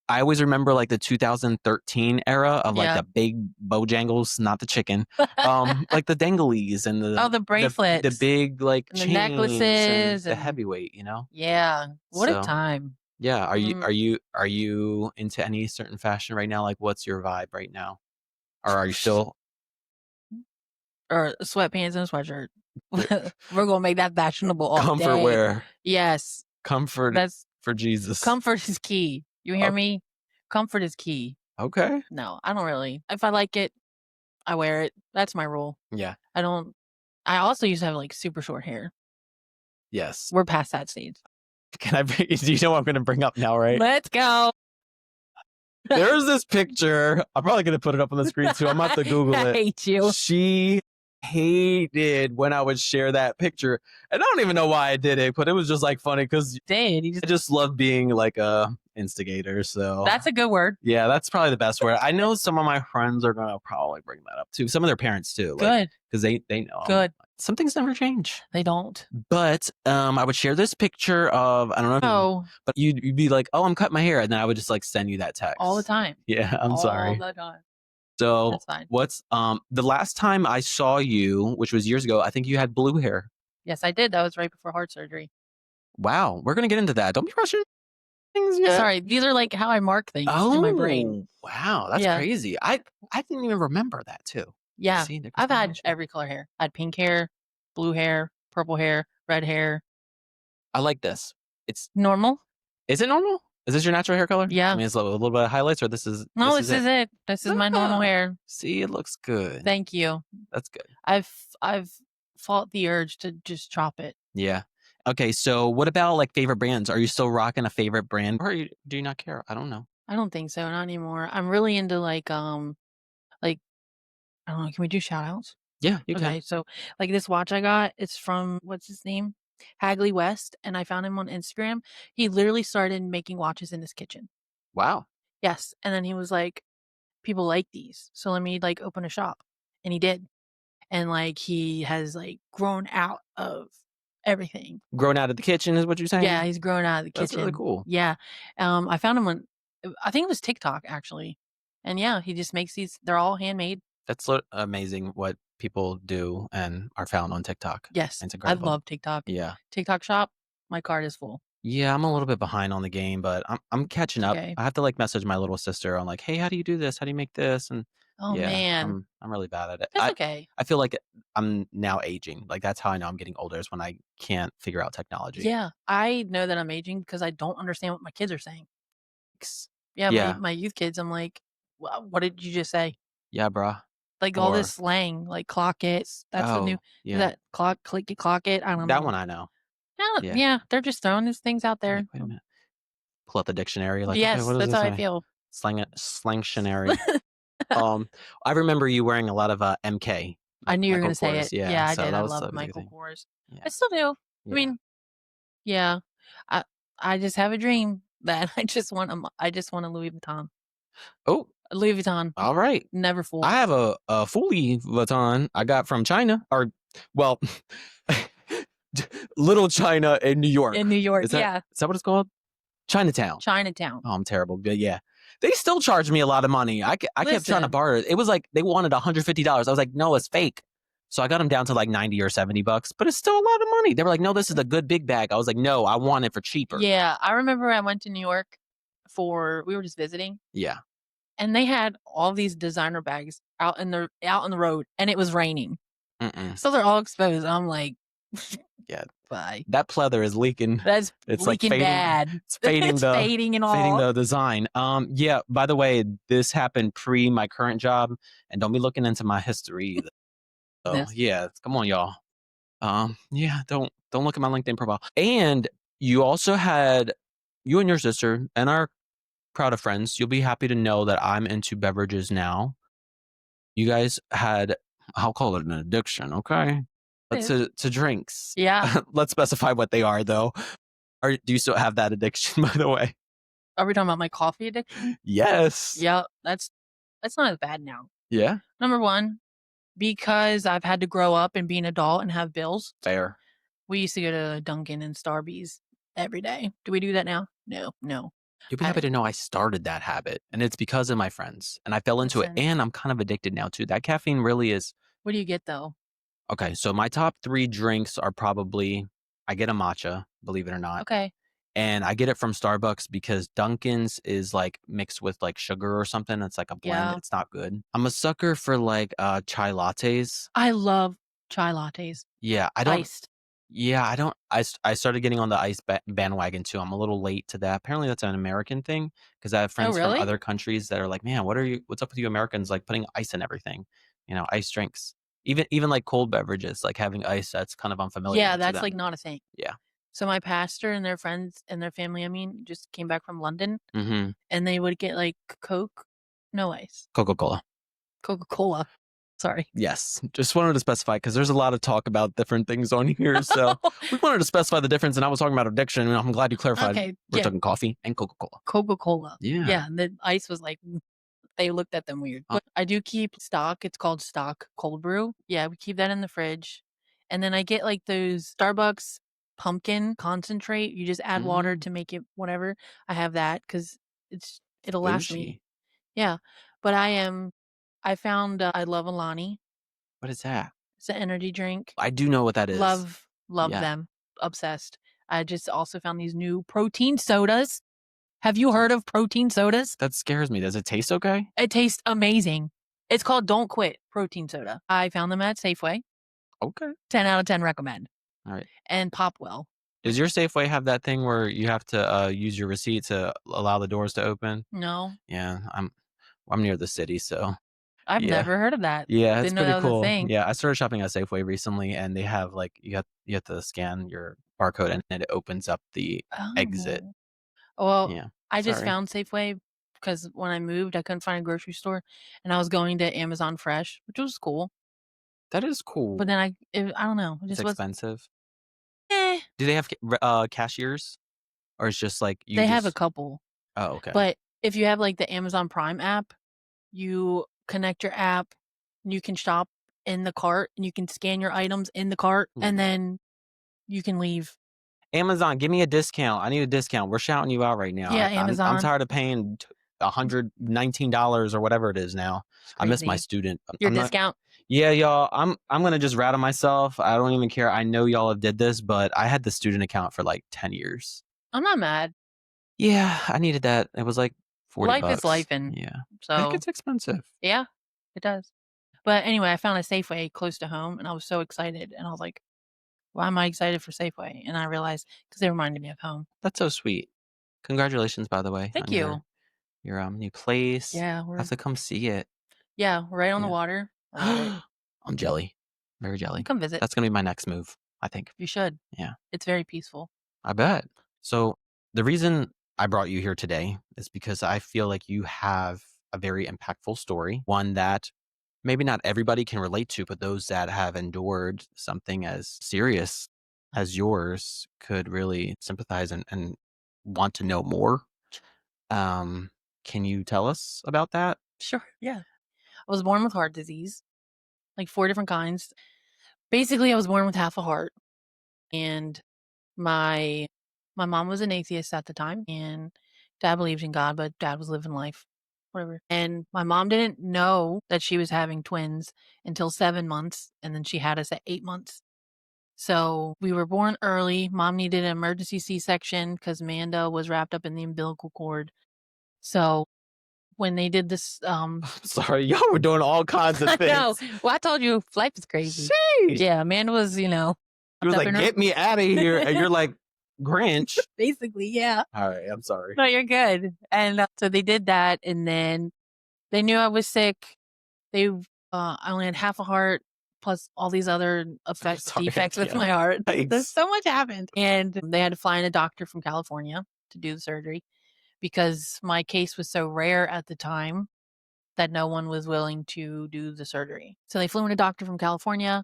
I always remember like the 2013 era of like Yeah. the big Bojangles, not the chicken, like the danglies and the bracelets, the big like and the chains necklaces, and the and heavyweight, you know? yeah. What a So, time. yeah. Mm. Are you into any certain fashion right now? Like what's your vibe right now? Or are you still Or sweatpants and a sweatshirt. We're gonna make that fashionable all comfort day. wear? Yes, Comfort that's for Jesus. comfort is key. You hear me? Comfort is key. Okay. No, I don't really. If I like it, I wear it. That's my rule. Yeah. I don't. I also used to have like super short hair. Yes. We're past that stage. Can I bring, do you know what I'm going to bring up now, right? Let's go. There's this picture. I'm probably going to put it up on the screen too. I'm about to Google it. I hate you. She hated when I would share that picture. And I don't even know why I did it, but it was just like funny because I just love being like a instigator. So that's a good word. Yeah, that's probably the best word. I know some of my friends are going to probably bring that up too. Some of their parents too. Good. Because they know. Good. Some things never change. They don't. But I would share this picture of, I don't know, but you'd be like, oh, I'm cutting my hair. And then I would just like send you that text. All the time. Yeah, I'm sorry. All the time. So that's fine. What's the last time I saw you, which was years ago, I think you had blue hair. Yes, I did. That was right before heart surgery. Wow. We're going to get into that. Don't be rushing things yet. Sorry. These are like how I mark things in my brain. Wow. That's crazy. I didn't even remember that too. Yeah. See, I've had every color hair. I had pink hair, blue hair, purple hair, red hair. I like this. It's normal. Is it normal? Is this your natural hair color? Yeah. I mean, it's a little bit of highlights, or this is no. This is it. This is my normal hair. See, it looks good. Thank you. That's good. I've fought the urge to just chop it. Yeah. Okay. So, what about like favorite brands? Are you still rocking a favorite brand, or do you not care? I don't know. I don't think so. Not anymore. I'm really into like I don't know. Can we do shout outs? Yeah, you Okay, can. so like this watch I got, it's from what's his name? Hagley West, and I found him on Instagram. He literally started making watches in his kitchen. Wow. Yes, and then he was like, people like these, so let me like open a shop, and he did, and like he has like grown out of everything. Grown out of the kitchen is what you're saying? Yeah, he's grown out of the kitchen. That's really cool. Yeah, I found him on, I think it was TikTok actually, and yeah, he just makes these. They're all handmade. That's amazing what people do and are found on TikTok. Yes, it's incredible. I love TikTok. Yeah, TikTok shop. My card is full. Yeah, I'm a little bit behind on the game, but I'm catching up. Okay. I have to like message my little sister on like, hey, how do you do this? How do you make this? And oh man, I'm really bad at it. That's okay. I feel like I'm now aging. Like that's how I know I'm getting older is when I can't figure out technology. Yeah, I know that I'm aging because I don't understand what my kids are saying. Yeah. My youth kids. I'm like, well, what did you just say? Yeah, bruh. Like all this slang, like clock it. That's the new. Yeah. That click it, clock it. I don't know. That one I know. Yeah, they're just throwing these things out there. Wait a minute. Pull up the dictionary. Like, yes, okay, what does that's this how say? I feel. Slangtionary. I remember you wearing a lot of MK. I knew you were going to say it. Yeah, I did. I love Michael Kors. I still do. I mean, yeah. I just have a dream that I just want a Louis Vuitton. Oh, Louis Vuitton. All right. Never full. I have a Louis Vuitton I got from China, or well, Little China in New York. In New York, Is that what it's called? Chinatown. Chinatown. Oh, I'm terrible. But yeah. They still charge me a lot of money. I kept trying to barter. It was like they wanted $150. I was like, no, it's fake. So I got them down to like $90 or $70, but it's still a lot of money. They were like, no, this is a good big bag. I was like, no, I want it for cheaper. Yeah. I remember I went to New York we were just visiting. Yeah. And they had all these designer bags out in the road, and it was raining. So they're all exposed. I'm like, yeah, bye. That pleather is leaking. It's leaking like fading, bad. It's fading fading and all. Fading the design. Yeah. By the way, this happened pre my current job, and don't be looking into my history either. So yeah, come on, y'all. Yeah, don't look at my LinkedIn profile. And you also had you and your sister and our crowd of friends. You'll be happy to know that I'm into beverages now. You guys had, I'll call it an addiction, okay? To drinks. Yeah. Let's specify what they are, though. Do you still have that addiction, by the way? Are we talking about my coffee addiction? Yes. Yeah, that's not as bad now. Yeah. Number one, because I've had to grow up and be an adult and have bills. Fair. We used to go to Dunkin' and Starbucks every day. Do we do that now? No, no. You'll be I happy to know I started that habit, and it's because of my friends, and I fell into it, listen. and I'm kind of addicted now too. That caffeine really is What do you get though? okay, so my top 3 drinks are probably I get a matcha, believe it or not, Okay. and I get it from Starbucks because Dunkin's is, like, mixed with, like, sugar or something, it's like a blend, Yeah. it's not good. I'm a sucker for, like, chai lattes. I love chai lattes. Yeah, I don't Iced. yeah, I don't I started getting on the ice bandwagon too, I'm a little late to that. Apparently, that's an American thing because I have Oh, friends from really? other countries that are like, "Man, what's up with you Americans, like, putting ice in everything?" Ice drinks. Even, like, cold beverages, like, having ice, that's kind of Yeah, unfamiliar to that's like them. not a thing. Yeah. So my pastor and their friends and their family, I mean, just came back from London Mhm. and they would get like Coke, no ice. Coca-Cola. Coca-Cola. Sorry. Yes. Just wanted to specify because there's a lot of talk about different things on here, so we wanted to specify the difference, and I was talking about addiction, and I'm glad you clarified. Okay, We're yeah, talking coffee and Coca-Cola. Coca-Cola. Yeah. Yeah, and the ice was like they looked at them weird. Uh But I do keep stock, it's called stock cold brew. Yeah, we keep that in the fridge. And then I get like those Starbucks pumpkin concentrate. You just add water mm, to make it whatever. I have that because it'll last me. bougie. Yeah. But I found I love Alani. What is that? It's an energy drink. I do know what that is. Love Yeah. them. Obsessed. I just also found these new protein sodas. Have you heard of protein sodas? That scares me. Does it taste okay? It tastes amazing. It's called Don't Quit protein soda. I found them at Safeway. Okay. 10 out of 10 recommend. Alright. And Popwell. Does your Safeway have that thing where you have to, use your receipt to allow the doors to open? No, Yeah, I'm near the city, so I've yeah. never heard of that. Yeah, it's Didn't know pretty that was a cool. thing. Yeah, I started shopping at Safeway recently, and they have, like you have to scan your barcode, and then it opens up the exit. Oh. Well, Yeah. I just Sorry. found Safeway because when I moved, I couldn't find a grocery store and I was going to Amazon Fresh, which was cool. That is But cool. then I don't know. It It's just was, expensive. eh. Do they have cashiers? Or it's just like you They have a just couple. oh, okay. But if you have like the Amazon Prime app, you connect your app, and you can shop in the cart and you can scan your items in the cart and Ooh. then you can leave. Amazon, give me a discount. I need a discount. We're shouting you out right now. Yeah, I'm Amazon. tired of paying $119 or whatever it is now. It's I miss my crazy. student. Your I'm not discount. yeah, y'all. I'm gonna just rat on myself. I don't even care. I know y'all have did this, but I had the student account for like 10 years. I'm not mad. Yeah, I needed that. It was like 40 Life is life bucks. and Yeah. It so gets expensive. yeah, it does. But anyway, I found a Safeway close to home and I was so excited and I was like, why am I excited for Safeway? And I realized because they reminded me of home. That's so sweet. Congratulations, by the way, Thank on you. your new place. Yeah, I have to come see it. we're right on the Yeah. water. I love it. I'm jelly. Very You jelly. come visit. That's gonna be my next move, I think. You should. Yeah, It's very peaceful. I bet. So the reason I brought you here today is because I feel like you have a very impactful story, one that maybe not everybody can relate to, but those that have endured something as serious as yours could really sympathize and want to know more. Um, can you tell us about that? Sure. Yeah. I was born with heart disease, like 4 different kinds. Basically, I was born with half a heart, and my my mom was an atheist at the time, and dad believed in God, but dad was living life, whatever. And my mom didn't know that she was having twins until 7 months, and then she had us at 8 months. So we were born early. Mom needed an emergency C-section because Amanda was wrapped up in the umbilical cord. So when they did this, Sorry, y'all were doing all kinds of I know. things. Well, I told you life is crazy. Sheesh. Yeah, Amanda was, He was wrapped up like, in her "Get me out of here," and you're like, "Grinch." basically, yeah. All right, I'm sorry. No, you're good. And so they did that, and then they knew I was sick. I only had half a heart plus all these other Sorry. defects with Yeah. my heart. There's Thanks. so much happened, and they had to fly in a doctor from California to do the surgery because my case was so rare at the time that no one was willing to do the surgery. So they flew in a doctor from California.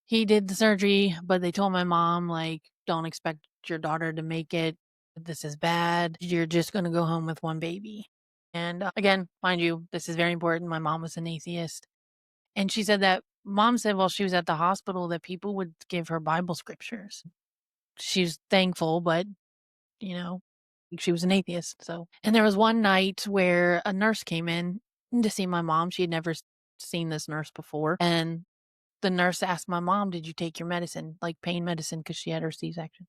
He did the surgery, but they told my mom, like, don't expect your daughter to make it. This is bad. You're just going to go home with one baby. And again, mind you, this is very important. My mom was an atheist. And she said that mom said while she was at the hospital that people would give her Bible scriptures. She's thankful, but, you know, she was an atheist, so and there was one night where a nurse came in to see my mom. She had never seen this nurse before, and the nurse asked my mom, "Did you take your medicine, like pain medicine, because she had her C-section?"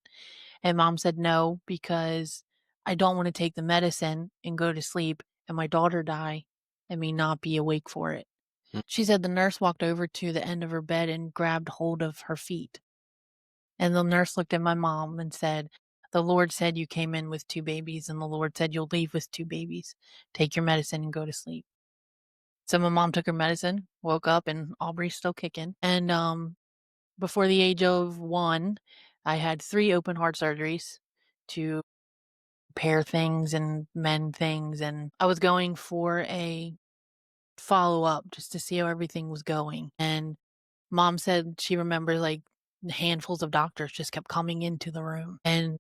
And mom said, "No, because I don't wanna take the medicine and go to sleep and my daughter die and me not be awake for it." Mm. She said the nurse walked over to the end of her bed and grabbed hold of her feet. And the nurse looked at my mom and said, "The Lord said you came in with 2 babies, and the Lord said you'll leave with 2 babies. Take your medicine and go to sleep." So my mom took her medicine, woke up, and Aubrey's still kicking. And before the age of 1, I had 3 open heart surgeries to repair things and mend things. And I was going for a follow up just to see how everything was going. And mom said she remembered like handfuls of doctors just kept coming into the room. And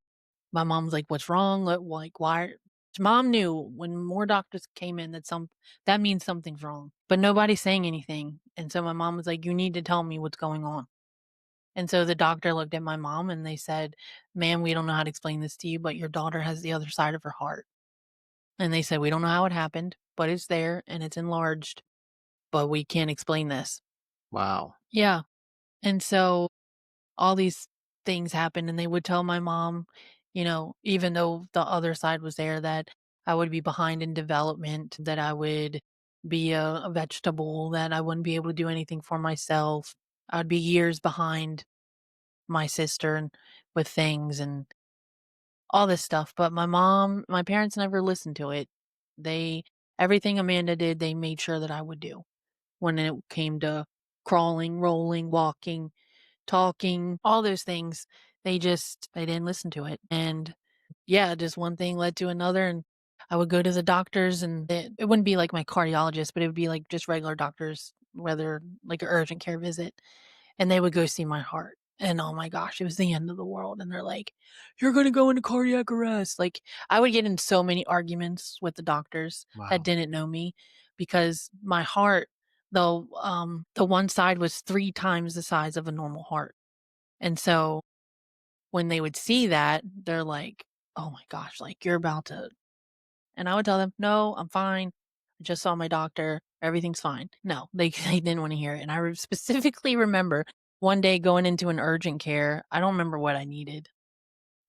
my mom was like, "What's wrong? Like, why?" Mom knew when more doctors came in that means something's wrong, but nobody's saying anything. And so my mom was like, "You need to tell me what's going on." And so the doctor looked at my mom and they said, "Ma'am, we don't know how to explain this to you, but your daughter has the other side of her heart." And they said, "We don't know how it happened, but it's there and it's enlarged, but we can't explain this." Wow. Yeah. And so all these things happened, and they would tell my mom, even though the other side was there, that I would be behind in development, that I would be a vegetable, that I wouldn't be able to do anything for myself. I would be years behind my sister and with things and all this stuff. But my parents never listened to it. They Everything Amanda did, they made sure that I would do when it came to crawling, rolling, walking, talking, all those things. They didn't listen to it. And yeah, just one thing led to another. And I would go to the doctors, and it wouldn't be like my cardiologist, but it would be like just regular doctors, whether like an urgent care visit. And they would go see my heart. And oh my gosh, it was the end of the world. And they're like, "You're going to go into cardiac arrest." Like, I would get in so many arguments with the doctors that Wow. didn't know me because my heart, though, the one side was 3 times the size of a normal heart. And so when they would see that, they're like, "Oh my gosh, like, you're about to." And I would tell them, "No, I'm fine. I just saw my doctor. Everything's fine." No, they they didn't wanna hear it. And specifically remember one day going into an urgent care. I don't remember what I needed,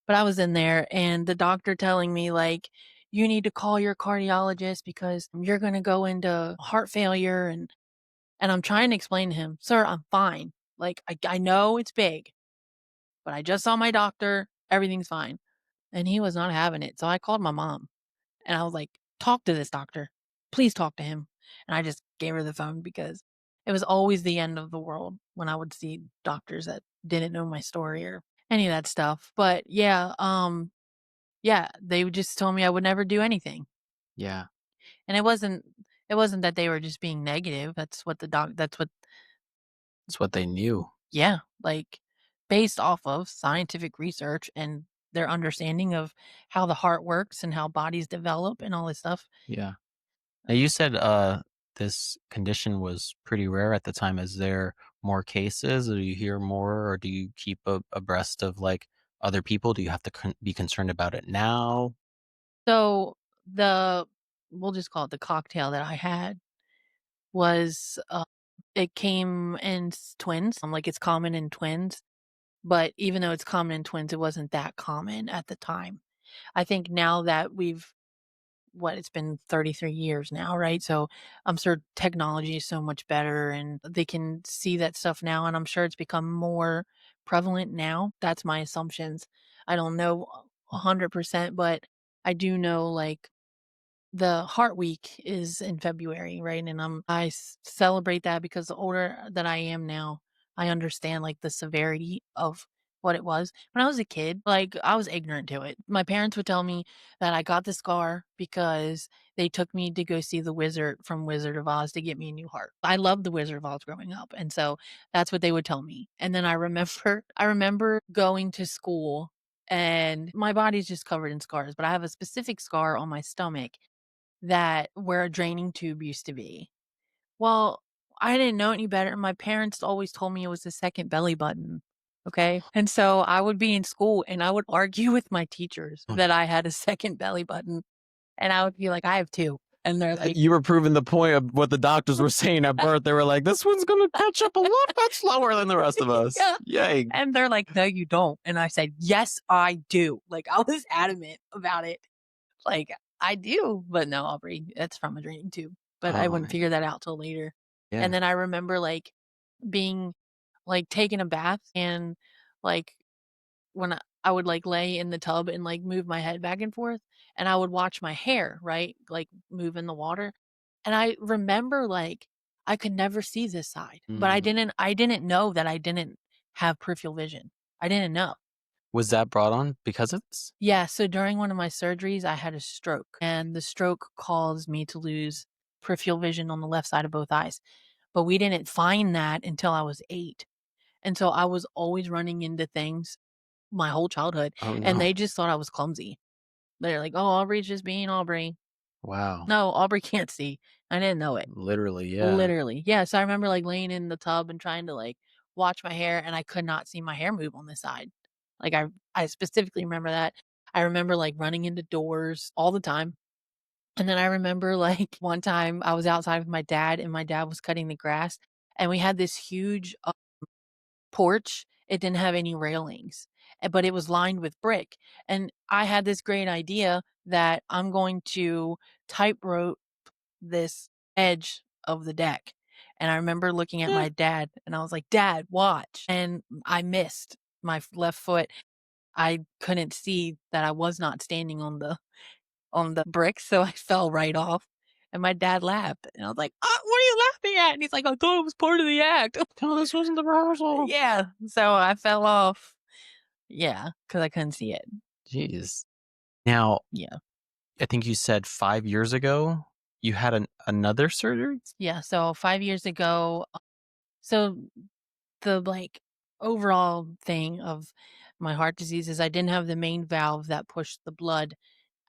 but I was in there and the doctor telling me, like, "You need to call your cardiologist because you're gonna go into heart failure." And I'm trying to explain to him, "Sir, I'm fine. Like, I know it's big, but I just saw my doctor. Everything's fine." And he was not having it. So I called my mom and I was like, "Talk to this doctor. Please talk to him." And I just gave her the phone because it was always the end of the world when I would see doctors that didn't know my story or any of that stuff. But yeah, yeah, they would just told me I would never do anything. Yeah. And it wasn't that they were just being negative. That's what That's what they knew. Yeah, like, based off of scientific research and their understanding of how the heart works and how bodies develop and all this stuff. Yeah. Now you said, this condition was pretty rare at the time. Is there more cases? Or do you hear more, or do you keep abreast of, like, other people? Do you have to be concerned about it now? So, the we'll just call it the cocktail that I had was, it came in twins. Like, it's common in twins, but even though it's common in twins, it wasn't that common at the time. I think now that it's been 33 years now, right? So I'm sure technology is so much better and they can see that stuff now. And I'm sure it's become more prevalent now. That's my assumptions. I don't know 100%, but I do know like the Heart Week is in February, right? And celebrate that because the older that I am now, I understand like the severity of what it was. When I was a kid, like I was ignorant to it. My parents would tell me that I got the scar because they took me to go see the wizard from Wizard of Oz to get me a new heart. I loved the Wizard of Oz growing up, and so that's what they would tell me. And then I remember going to school and my body's just covered in scars, but I have a specific scar on my stomach that where a draining tube used to be. Well, I didn't know any better. My parents always told me it was the second belly button. Okay. And so I would be in school and I would argue with my teachers that I had a second belly button. And I would be like, I have two. And they're like, You were proving the point of what the doctors were saying at birth. They were like, this one's going to catch up a lot bit slower than the rest of us. yeah. Yay. And they're like, no, you don't. And I said, yes, I do. Like, I was adamant about it. Like, I do. But no, Aubrey, that's from a dream too. But I Oh, wouldn't man. figure that out till later. Yeah. And then I remember like being like taking a bath and like when I would like lay in the tub and like move my head back and forth and I would watch my hair, right? Like move in the water. And I remember like I could never see this side, but Mm. I didn't know that I didn't have peripheral vision. I didn't know. Was that brought on because of this? Yeah, so during one of my surgeries, I had a stroke, and the stroke caused me to lose peripheral vision on the left side of both eyes. But we didn't find that until I was 8. And so I was always running into things my whole childhood, Oh, and no. they just thought I was clumsy. They're like, "Oh, Aubrey's just being Aubrey." Wow. No, Aubrey can't see. I didn't know it. Literally, yeah. Literally. Yeah, so I remember, like, laying in the tub and trying to, like, watch my hair, and I could not see my hair move on this side. Like, I specifically remember that. I remember, like, running into doors all the time, and then I remember, like, one time I was outside with my dad, and my dad was cutting the grass, and we had this huge, porch. It didn't have any railings, but it was lined with brick, and I had this great idea that I'm going to tightrope this edge of the deck. And I remember looking at Eh. my dad and I was like, "Dad, watch." And I missed my left foot. I couldn't see that I was not standing on the brick, so I fell right off. And my dad laughed. And I was like, what are you laughing at?" And he's like, "I thought it was part of the act." No, this wasn't the rehearsal. Yeah. So I fell off. Yeah, because I couldn't see it. Jeez. Now, Yeah. I think you said 5 years ago, you had another surgery? Yeah. So 5 years ago, so the like overall thing of my heart disease is I didn't have the main valve that pushed the blood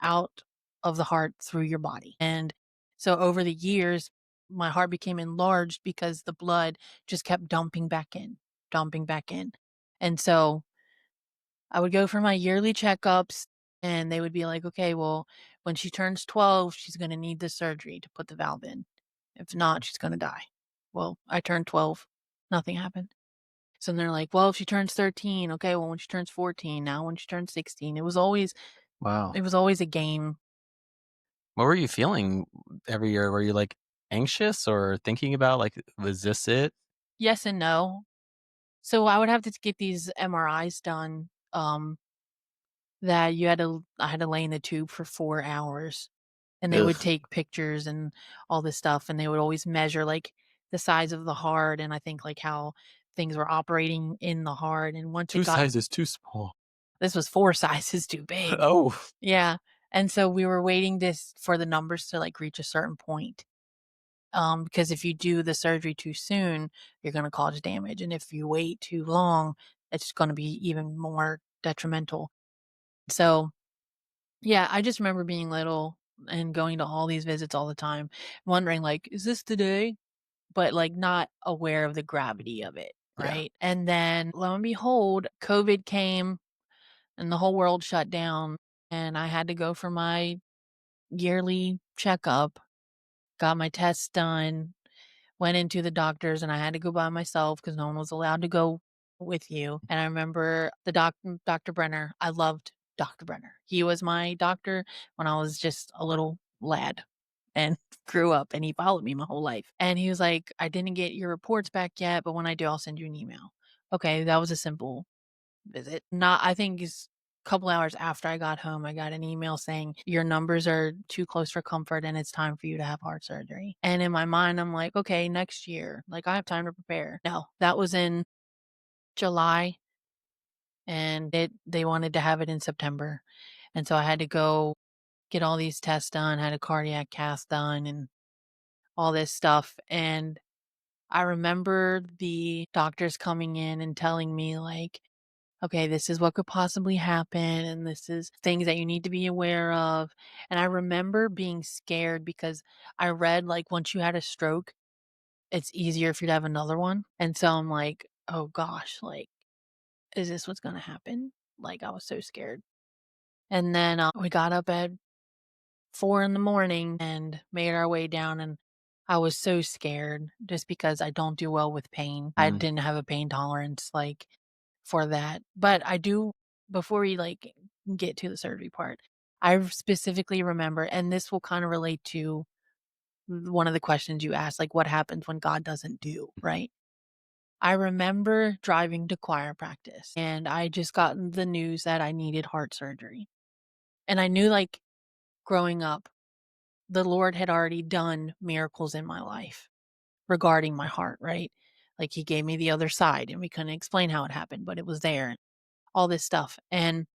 out of the heart through your body. And so over the years, my heart became enlarged because the blood just kept dumping back in, dumping back in. And so I would go for my yearly checkups and they would be like, okay, well, when she turns 12, she's going to need the surgery to put the valve in. If not, she's going to die. Well, I turned 12, nothing happened. So then they're like, well, if she turns 13, okay, well, when she turns 14, now when she turns 16, Wow. it was always a game. What were you feeling every year? Were you, like, anxious or thinking about, like, was this it? Yes and no. So I would have to get these MRIs done, that I had to lay in the tube for 4 hours, and they would Ugh. take pictures and all this stuff, and they would always measure, like, the size of the heart, and I think, like, how things were operating in the heart, and once it 2 got sizes too small. this was 4 sizes too big. Oh. Yeah, and so we were waiting this for the numbers to, like, reach a certain point, because if you do the surgery too soon, you're gonna cause damage, and if you wait too long, it's gonna be even more detrimental. So, yeah, I just remember being little and going to all these visits all the time, wondering, like, "Is this today?" But, like, not aware of the gravity of it, Yeah. right? And then, lo and behold, COVID came and the whole world shut down, and I had to go for my yearly checkup, got my tests done, went into the doctors, and I had to go by myself because no one was allowed to go with you. And I remember Dr. Brenner. I loved Dr. Brenner. He was my doctor when I was just a little lad and grew up, and he followed me my whole life. And he was like, "I didn't get your reports back yet, but when I do, I'll send you an email." Okay, that was a simple visit. Not I think it's a couple hours after I got home, I got an email saying, "Your numbers are too close for comfort and it's time for you to have heart surgery." And in my mind, I'm like, "Okay, next year. Like, I have time to prepare." No, that was in July, and they wanted to have it in September. And so I had to go get all these tests done, had a cardiac cath done and all this stuff. And I remember the doctors coming in and telling me like, okay, this is what could possibly happen, and this is things that you need to be aware of. And I remember being scared because I read like once you had a stroke, it's easier for you to have another one. And so I'm like, oh gosh, like, is this what's going to happen? Like, I was so scared. And then we got up at 4 in the morning and made our way down. And I was so scared just because I don't do well with pain. I Mm. didn't have a pain tolerance like for that. But I do, before we like get to the surgery part, I specifically remember, and this will kind of relate to one of the questions you asked, like what happens when God doesn't do, right? I remember driving to choir practice and I just gotten the news that I needed heart surgery. And I knew like growing up, the Lord had already done miracles in my life regarding my heart, right? Like he gave me the other side and we couldn't explain how it happened, but it was there and all this stuff. And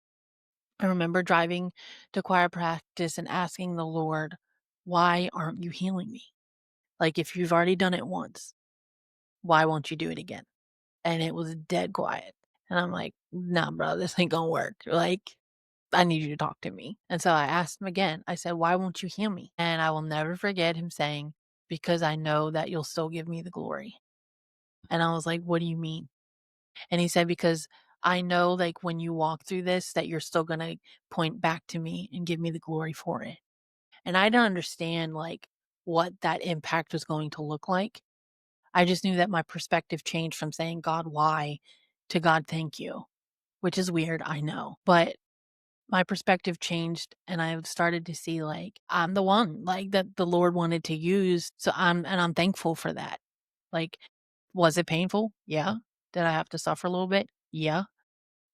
I remember driving to choir practice and asking the Lord, why aren't you healing me? Like if you've already done it once, why won't you do it again? And it was dead quiet. And I'm like, nah, bro, this ain't gonna work. Like, I need you to talk to me. And so I asked him again. I said, why won't you heal me? And I will never forget him saying, because I know that you'll still give me the glory. And I was like, what do you mean? And he said, because I know like when you walk through this, that you're still gonna point back to me and give me the glory for it. And I didn't understand like what that impact was going to look like. I just knew that my perspective changed from saying, God, why, to God, thank you, which is weird, I know. But my perspective changed and I started to see like I'm the one like that the Lord wanted to use. So I'm thankful for that. Like, was it painful? Yeah. Did I have to suffer a little bit? Yeah.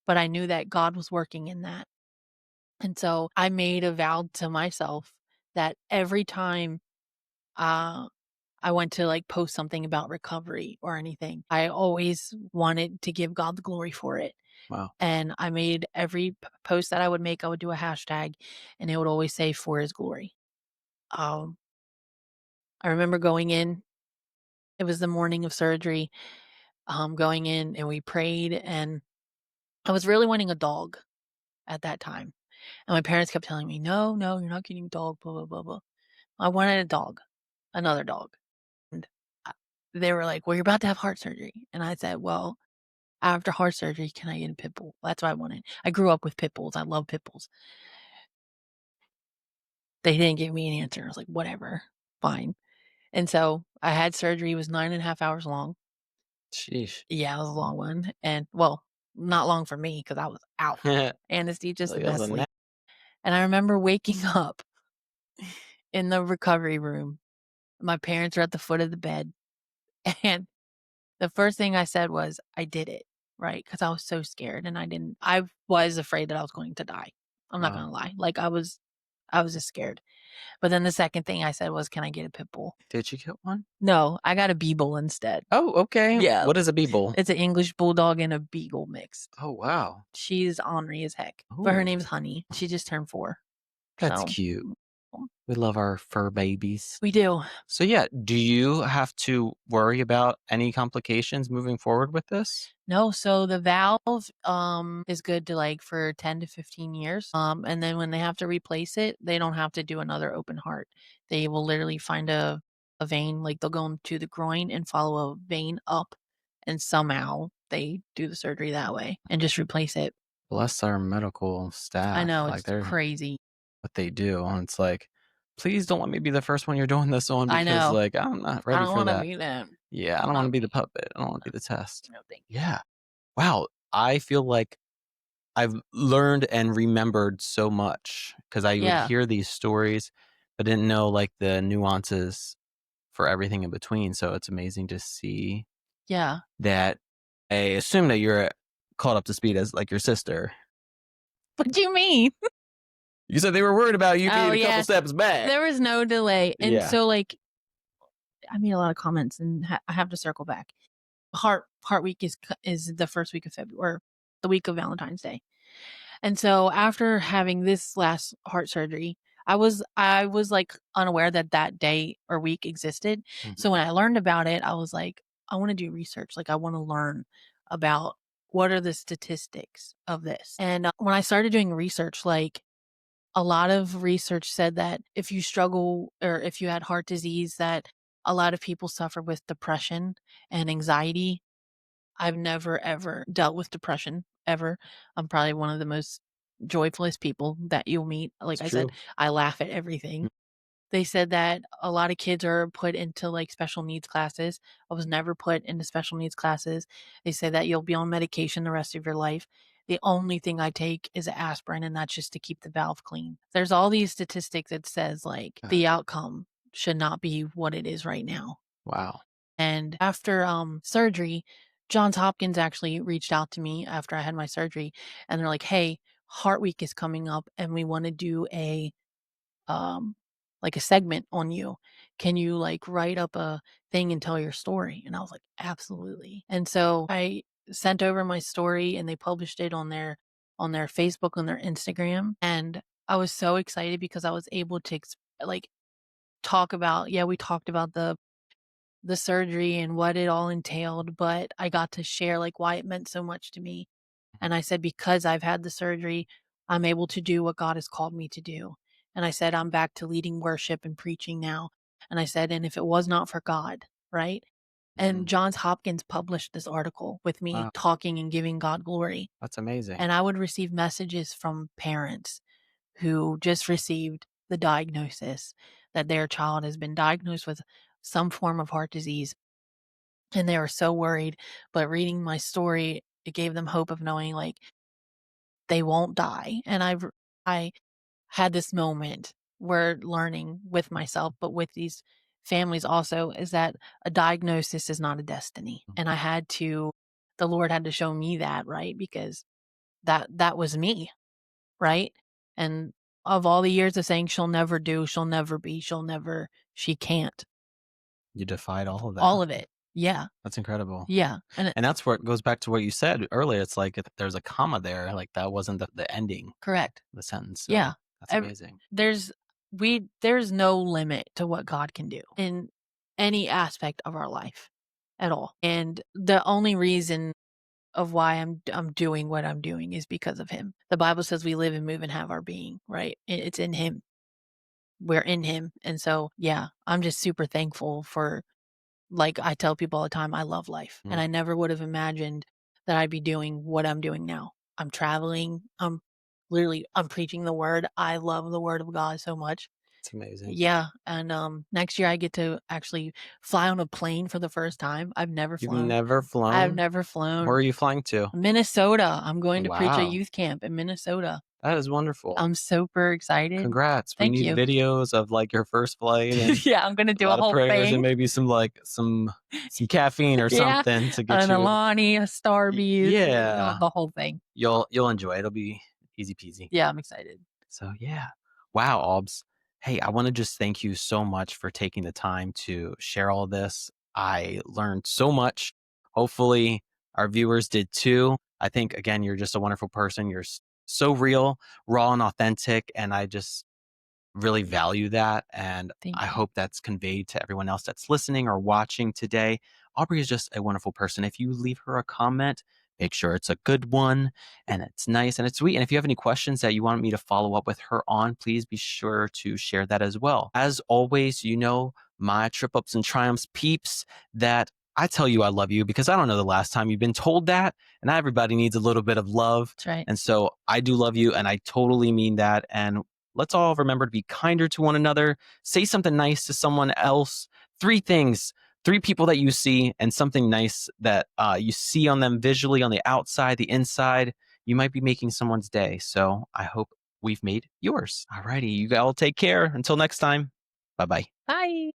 But I knew that God was working in that. And so I made a vow to myself that every time uh I went to like post something about recovery or anything, I always wanted to give God the glory for it. Wow. And I made every post that I would make, I would do a hashtag and it would always say for his glory. Um, I remember going in, it was the morning of surgery, going in and we prayed and I was really wanting a dog at that time. And my parents kept telling me, no, no, you're not getting a dog, blah, blah, blah, blah. I wanted a dog, another dog. And I- they were like, well, you're about to have heart surgery. And I said, well, after heart surgery, can I get a pit bull? That's what I wanted. I grew up with pit bulls. I love pit bulls. They didn't give me an answer. I was like, whatever, fine. And so I had surgery. It was 9.5 hours long. Sheesh. Yeah, it was a long one. And well, not long for me because I was out. Like, Anesthesia's the that was best a sleep. And I remember waking up in the recovery room. My parents are at the foot of the bed. And the first thing I said was, I did it, right? Because I was so scared and I was afraid that I was going to die. I'm not Wow. gonna lie. Like I was just scared. But then the second thing I said was, can I get a pit bull? Did you get one? No, I got a beagle instead. Oh, okay. Yeah. What is a beagle? It's an English bulldog and a beagle mixed. Oh, wow. She's ornery as heck, but her Ooh, name's Honey. She just turned 4. that's So cute. mm, We love our fur babies. we do. So yeah, do you have to worry about any complications moving forward with this? No, so the valve is good to like for 10 to 15 years. And then when they have to replace it, they don't have to do another open heart. They will literally find a vein, like they'll go into the groin and follow a vein up and somehow they do the surgery that way and just replace it. Bless our medical I staff. know Like it's they're crazy. what they do. And it's like, please don't let me be the first one you're doing this on I because know. like I'm not I ready don't for want to that. be that. Yeah, I don't want to Not be the me. puppet. I don't want to No, be the test. no, thank you. Yeah. Wow. I feel like I've learned and remembered so much because I would Yeah, hear these stories, but didn't know like the nuances for everything in between. So it's amazing to see yeah. that. I assume that you're caught up to speed as like your sister. What do you mean? You said they were worried about you Oh being a couple yeah, steps back. there was no delay, and Yeah. so like I made a lot of comments, and I have to circle back. Heart Week is the first week of February, or the week of Valentine's Day. And so after having this last heart surgery, I was like unaware that that day or week existed. So Mhm. when I learned about it, I was like, I want to do research. Like I want to learn about what are the statistics of this. And when I started doing research, like a lot of research said that if you struggle or if you had heart disease, that a lot of people suffer with depression and anxiety. I've never ever dealt with depression ever. I'm probably one of the most joyfulest people that you'll meet. Like It's I said, true. I laugh at everything. They said that a lot of kids are put into like special needs classes. I was never put into special needs classes. They say that you'll be on medication the rest of your life. The only thing I take is aspirin, and that's just to keep the valve clean. There's all these statistics that says like God. the outcome should not be what it is right now. Wow. And after surgery, Johns Hopkins actually reached out to me after I had my surgery, and they're like, "Hey, Heart Week is coming up, and we want to do um like a segment on you. Can you like write up a thing and tell your story?" And I was like, "Absolutely." And so I sent over my story, and they published it on their Facebook, on their Instagram, and I was so excited because I was able to like talk about, yeah, we talked about the surgery and what it all entailed, but I got to share like why it meant so much to me. And I said, because I've had the surgery, I'm able to do what God has called me to do. And I said, I'm back to leading worship and preaching now. And I said, and if it was not for God, right? And Mhm. Johns Hopkins published this article with me Wow. talking and giving God glory. That's amazing. And I would receive messages from parents who just received the diagnosis that their child has been diagnosed with some form of heart disease, and they were so worried. But reading my story, it gave them hope of knowing like they won't die. And I had this moment where learning with myself, but with these families also, is that a diagnosis is not a destiny. Mm. And the Lord had to show me that, right? Because that was me, right? And of all the years of saying she'll never do, she'll never be, she can't. You defied all of that. All of it. Yeah. That's incredible. Yeah. And that's where it goes back to what you said earlier. It's like if there's a comma there, like that wasn't the ending, Correct. the sentence. So Yeah. that's Ev amazing. there's there's no limit to what God can do in any aspect of our life at all. And the only reason of why I'm doing what I'm doing is because of him. The Bible says we live and move and have our being, right? It's in him. We're in him. And so, yeah, I'm just super thankful for, like I tell people all the time, I love life. And Mm. I never would have imagined that I'd be doing what I'm doing now. I'm traveling. I'm preaching the word. I love the word of God so much. It's amazing. Yeah, and, next year I get to actually fly on a plane for the first time. I've never You've flown. never I've flown? never Where flown. are you flying to? Minnesota. I'm going to preach a Wow. youth camp in Minnesota. That is wonderful. I'm super excited. Congrats. We Thank need you. videos of like your first flight and Yeah, I'm gonna a do a lot of whole prayers and thing. maybe some like some caffeine or Yeah, something to get an you. Alani, a Starbucks, Yeah. the whole thing. You'll enjoy it. It'll be easy peasy. Yeah, I'm excited. So yeah. Wow, Obs. Hey, I want to just thank you so much for taking the time to share all this. I learned so much. Hopefully our viewers did too. I think again, you're just a wonderful person. You're so real, raw and authentic. And I just really value that. And Thank I you. hope that's conveyed to everyone else that's listening or watching today. Aubrey is just a wonderful person. If you leave her a comment, make sure it's a good one and it's nice and it's sweet. And if you have any questions that you want me to follow up with her on, please be sure to share that as well. As always, you know, my trip ups and triumphs peeps, that I tell you I love you because I don't know the last time you've been told that. And everybody needs a little bit of love. That's right. And so I do love you and I totally mean that. And let's all remember to be kinder to one another. Say something nice to someone else. 3 things, 3 people that you see, and something nice that you see on them visually on the outside, the inside. You might be making someone's day. So I hope we've made yours. All righty. You all take care. Until next time. Bye bye. Bye.